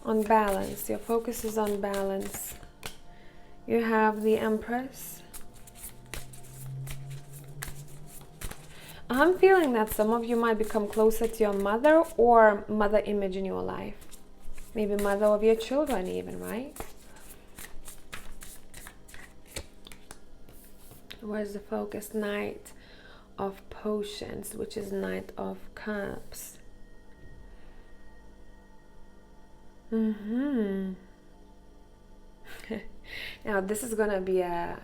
On balance. Your focus is on balance. You have the Empress. I'm feeling that some of you might become closer to your mother or mother image in your life. Maybe mother of your children even, right? Where's the focus? Knight of Potions, which is Knight of Cups. Now this is gonna be a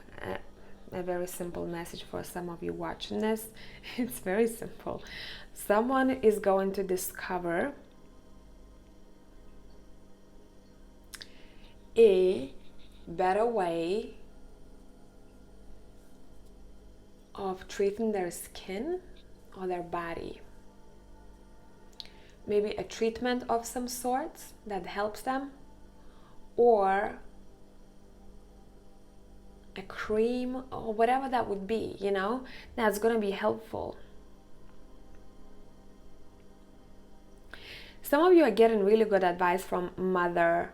very simple message for some of you watching this. It's very simple. Someone is going to discover a better way of treating their skin or their body. Maybe a treatment of some sort that helps them, or a cream or whatever that would be, you know, that's going to be helpful. Some of you are getting really good advice from mother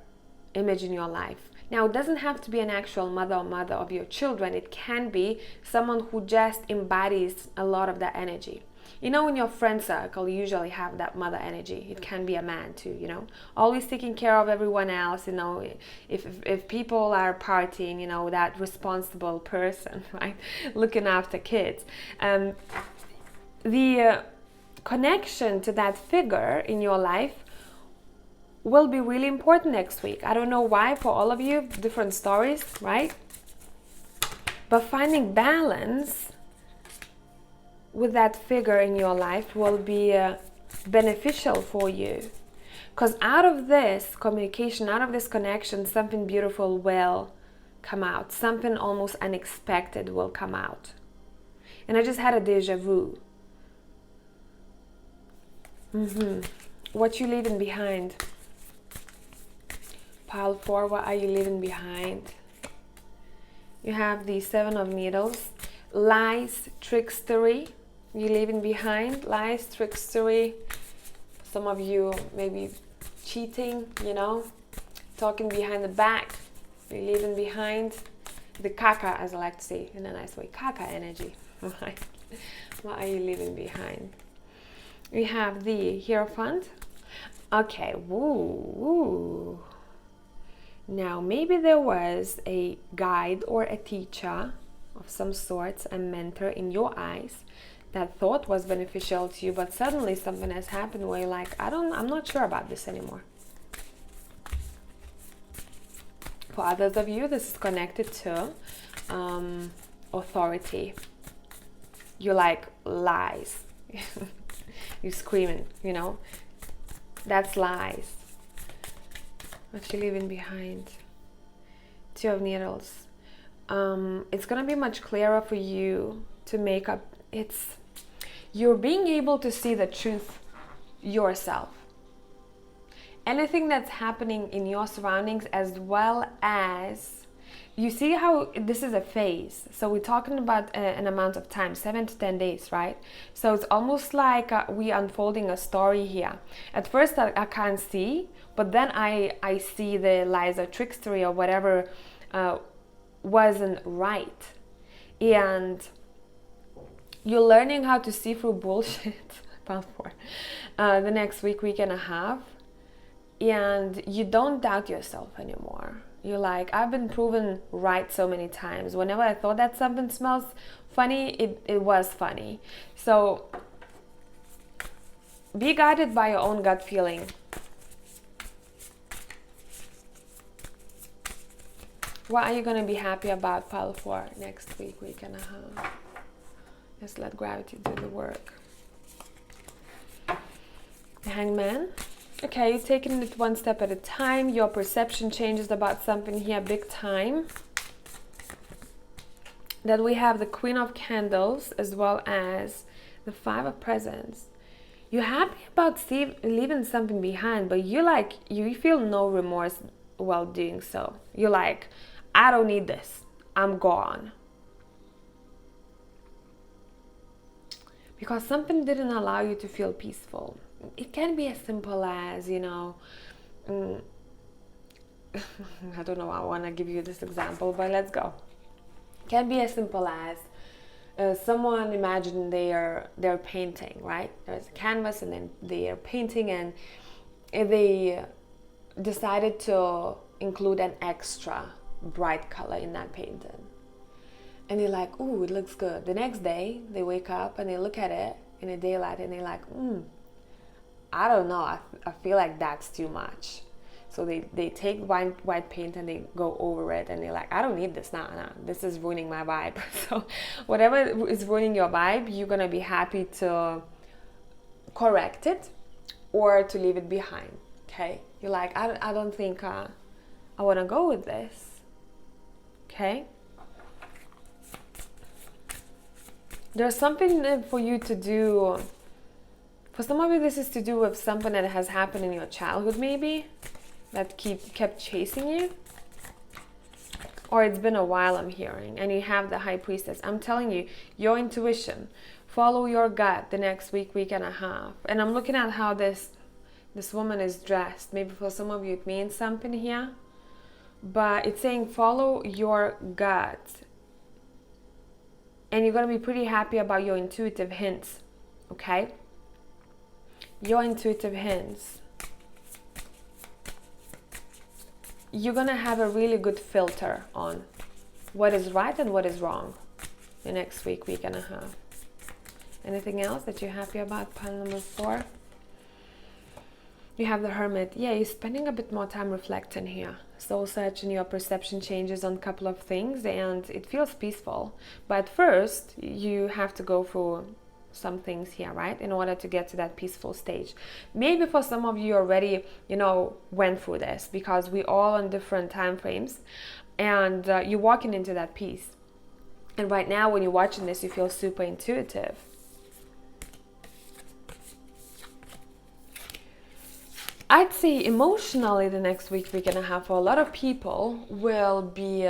image in your life. Now, it doesn't have to be an actual mother or mother of your children. It can be someone who just embodies a lot of that energy. You know, in your friend circle, you usually have that mother energy. It can be a man too, you know, always taking care of everyone else. You know, if people are partying, you know, that responsible person, right, looking after kids. The connection to that figure in your life will be really important next week. I don't know why, for all of you, different stories, right? But finding balance with that figure in your life will be beneficial for you, because out of this communication, out of this connection, something beautiful will come out. Something almost unexpected will come out. And I just had a deja vu. What you leaving behind? Pile 4, what are you leaving behind? You have the Seven of Needles. Lies, trickstery. You leaving behind. Lies, trickstery. Some of you maybe cheating, you know, talking behind the back. You're leaving behind. The caca, as I like to say in a nice way, caca energy. Right? What are you leaving behind? We have the Hierophant. Okay, woo. Now, maybe there was a guide or a teacher of some sort, a mentor in your eyes that thought was beneficial to you, but suddenly something has happened where you're like, I'm not sure about this anymore. For others of you, this is connected to authority. You're like, lies. You're screaming, you know, that's lies. What you leaving behind? Two of Needles. It's gonna be much clearer for you to make up. You're being able to see the truth yourself. Anything that's happening in your surroundings, as well as you see how this is a phase. So we're talking about an amount of time, 7 to 10 days, right? So it's almost like we unfolding a story here. At first I can't see, but then I see the lies or trickstery or whatever wasn't right. And you're learning how to see through bullshit for the next week and a half. And you don't doubt yourself anymore. You're like, I've been proven right so many times. Whenever I thought that something smells funny, it was funny. So be guided by your own gut feeling. What are you going to be happy about, pile 4, next week and a half? Just let gravity do the work. The Hangman. Okay, you're taking it one step at a time. Your perception changes about something here big time. Then we have the Queen of Candles as well as the 5 of Presents. You're happy about leaving something behind, but you feel no remorse while doing so. You're like, I don't need this. I'm gone. Because something didn't allow you to feel peaceful. It can be as simple as, you know, I don't know, I want to give you this example, but let's go. It can be as simple as someone, imagine they're painting, right? There's a canvas and then they are painting, and they decided to include an extra bright color in that painting. And they're like, ooh, it looks good. The next day, they wake up and they look at it in the daylight and they're like, I don't know, I feel like that's too much. So they take white paint and they go over it and they're like, I don't need this, nah, this is ruining my vibe. So whatever is ruining your vibe, you're gonna be happy to correct it or to leave it behind, okay? You're like, I don't think I wanna go with this, okay? There's something for you to do. For some of you, this is to do with something that has happened in your childhood, maybe, that kept chasing you. Or it's been a while, I'm hearing, and you have the High Priestess. I'm telling you, your intuition, follow your gut the next week and a half. And I'm looking at how this woman is dressed. Maybe for some of you, it means something here. But it's saying follow your gut. And you're going to be pretty happy about your intuitive hints, okay? Your intuitive hints. You're going to have a really good filter on what is right and what is wrong the next week and a half. Anything else that you're happy about, pile number 4? You have the Hermit. Yeah, you're spending a bit more time reflecting here. Soul searching, your perception changes on a couple of things and it feels peaceful. But first, you have to go through some things here, right? In order to get to that peaceful stage. Maybe for some of you already, went through this because we're all on different time frames and you're walking into that peace. And right now, when you're watching this, you feel super intuitive. I'd say emotionally the next week and a half for a lot of people will be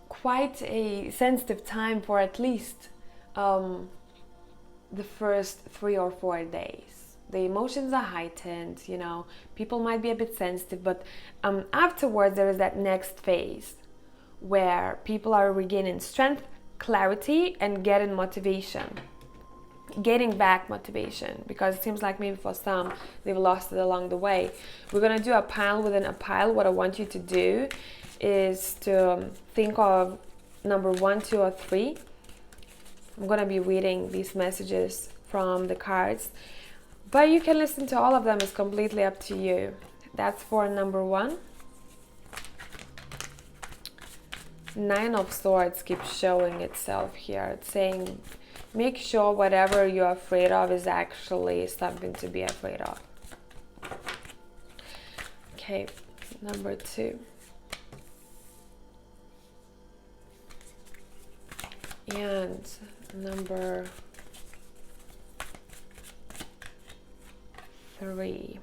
quite a sensitive time for at least the first 3 or 4 days. The emotions are heightened, people might be a bit sensitive, but afterwards there is that next phase where people are regaining strength, clarity, and getting back motivation, because it seems like maybe for some they've lost it along the way. We're going to do a pile within a pile. What I want you to do is to think of number 1, 2, or 3. I'm going to be reading these messages from the cards, but you can listen to all of them. It's completely up to you. That's for number 1. 9 of Swords keeps showing itself here. It's saying make sure whatever you're afraid of is actually something to be afraid of. Okay, number 2. And number 3.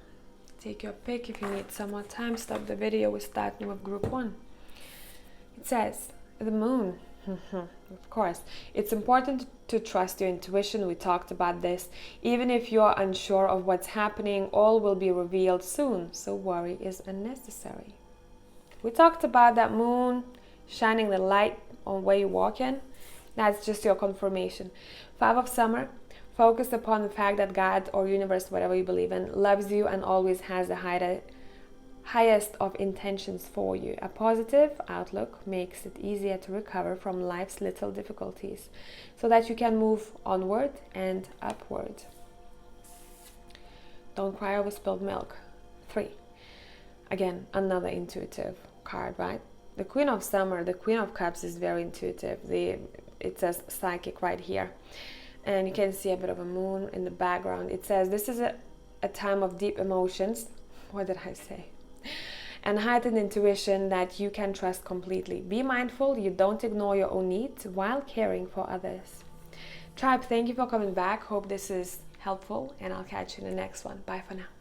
Take your pick. If you need some more time, stop the video. We're starting with group 1. It says, the moon. Of course, it's important to trust your intuition. We talked about this. Even if you're unsure of what's happening, all will be revealed soon, so worry is unnecessary. We talked about that moon shining the light on where you're walking. That's just your confirmation. 5 of summer, focus upon the fact that God or universe, whatever you believe in, loves you and always has the highest of intentions for you. A positive outlook makes it easier to recover from life's little difficulties so that you can move onward and upward. Don't cry over spilled milk. 3. Again, another intuitive card, right? The Queen of Summer, the Queen of Cups is very intuitive. It says psychic right here. And you can see a bit of a moon in the background. It says this is a time of deep emotions. What did I say? And heightened intuition that you can trust completely. Be mindful you don't ignore your own needs while caring for others. Tribe, thank you for coming back. Hope this is helpful, and I'll catch you in the next one. Bye for now.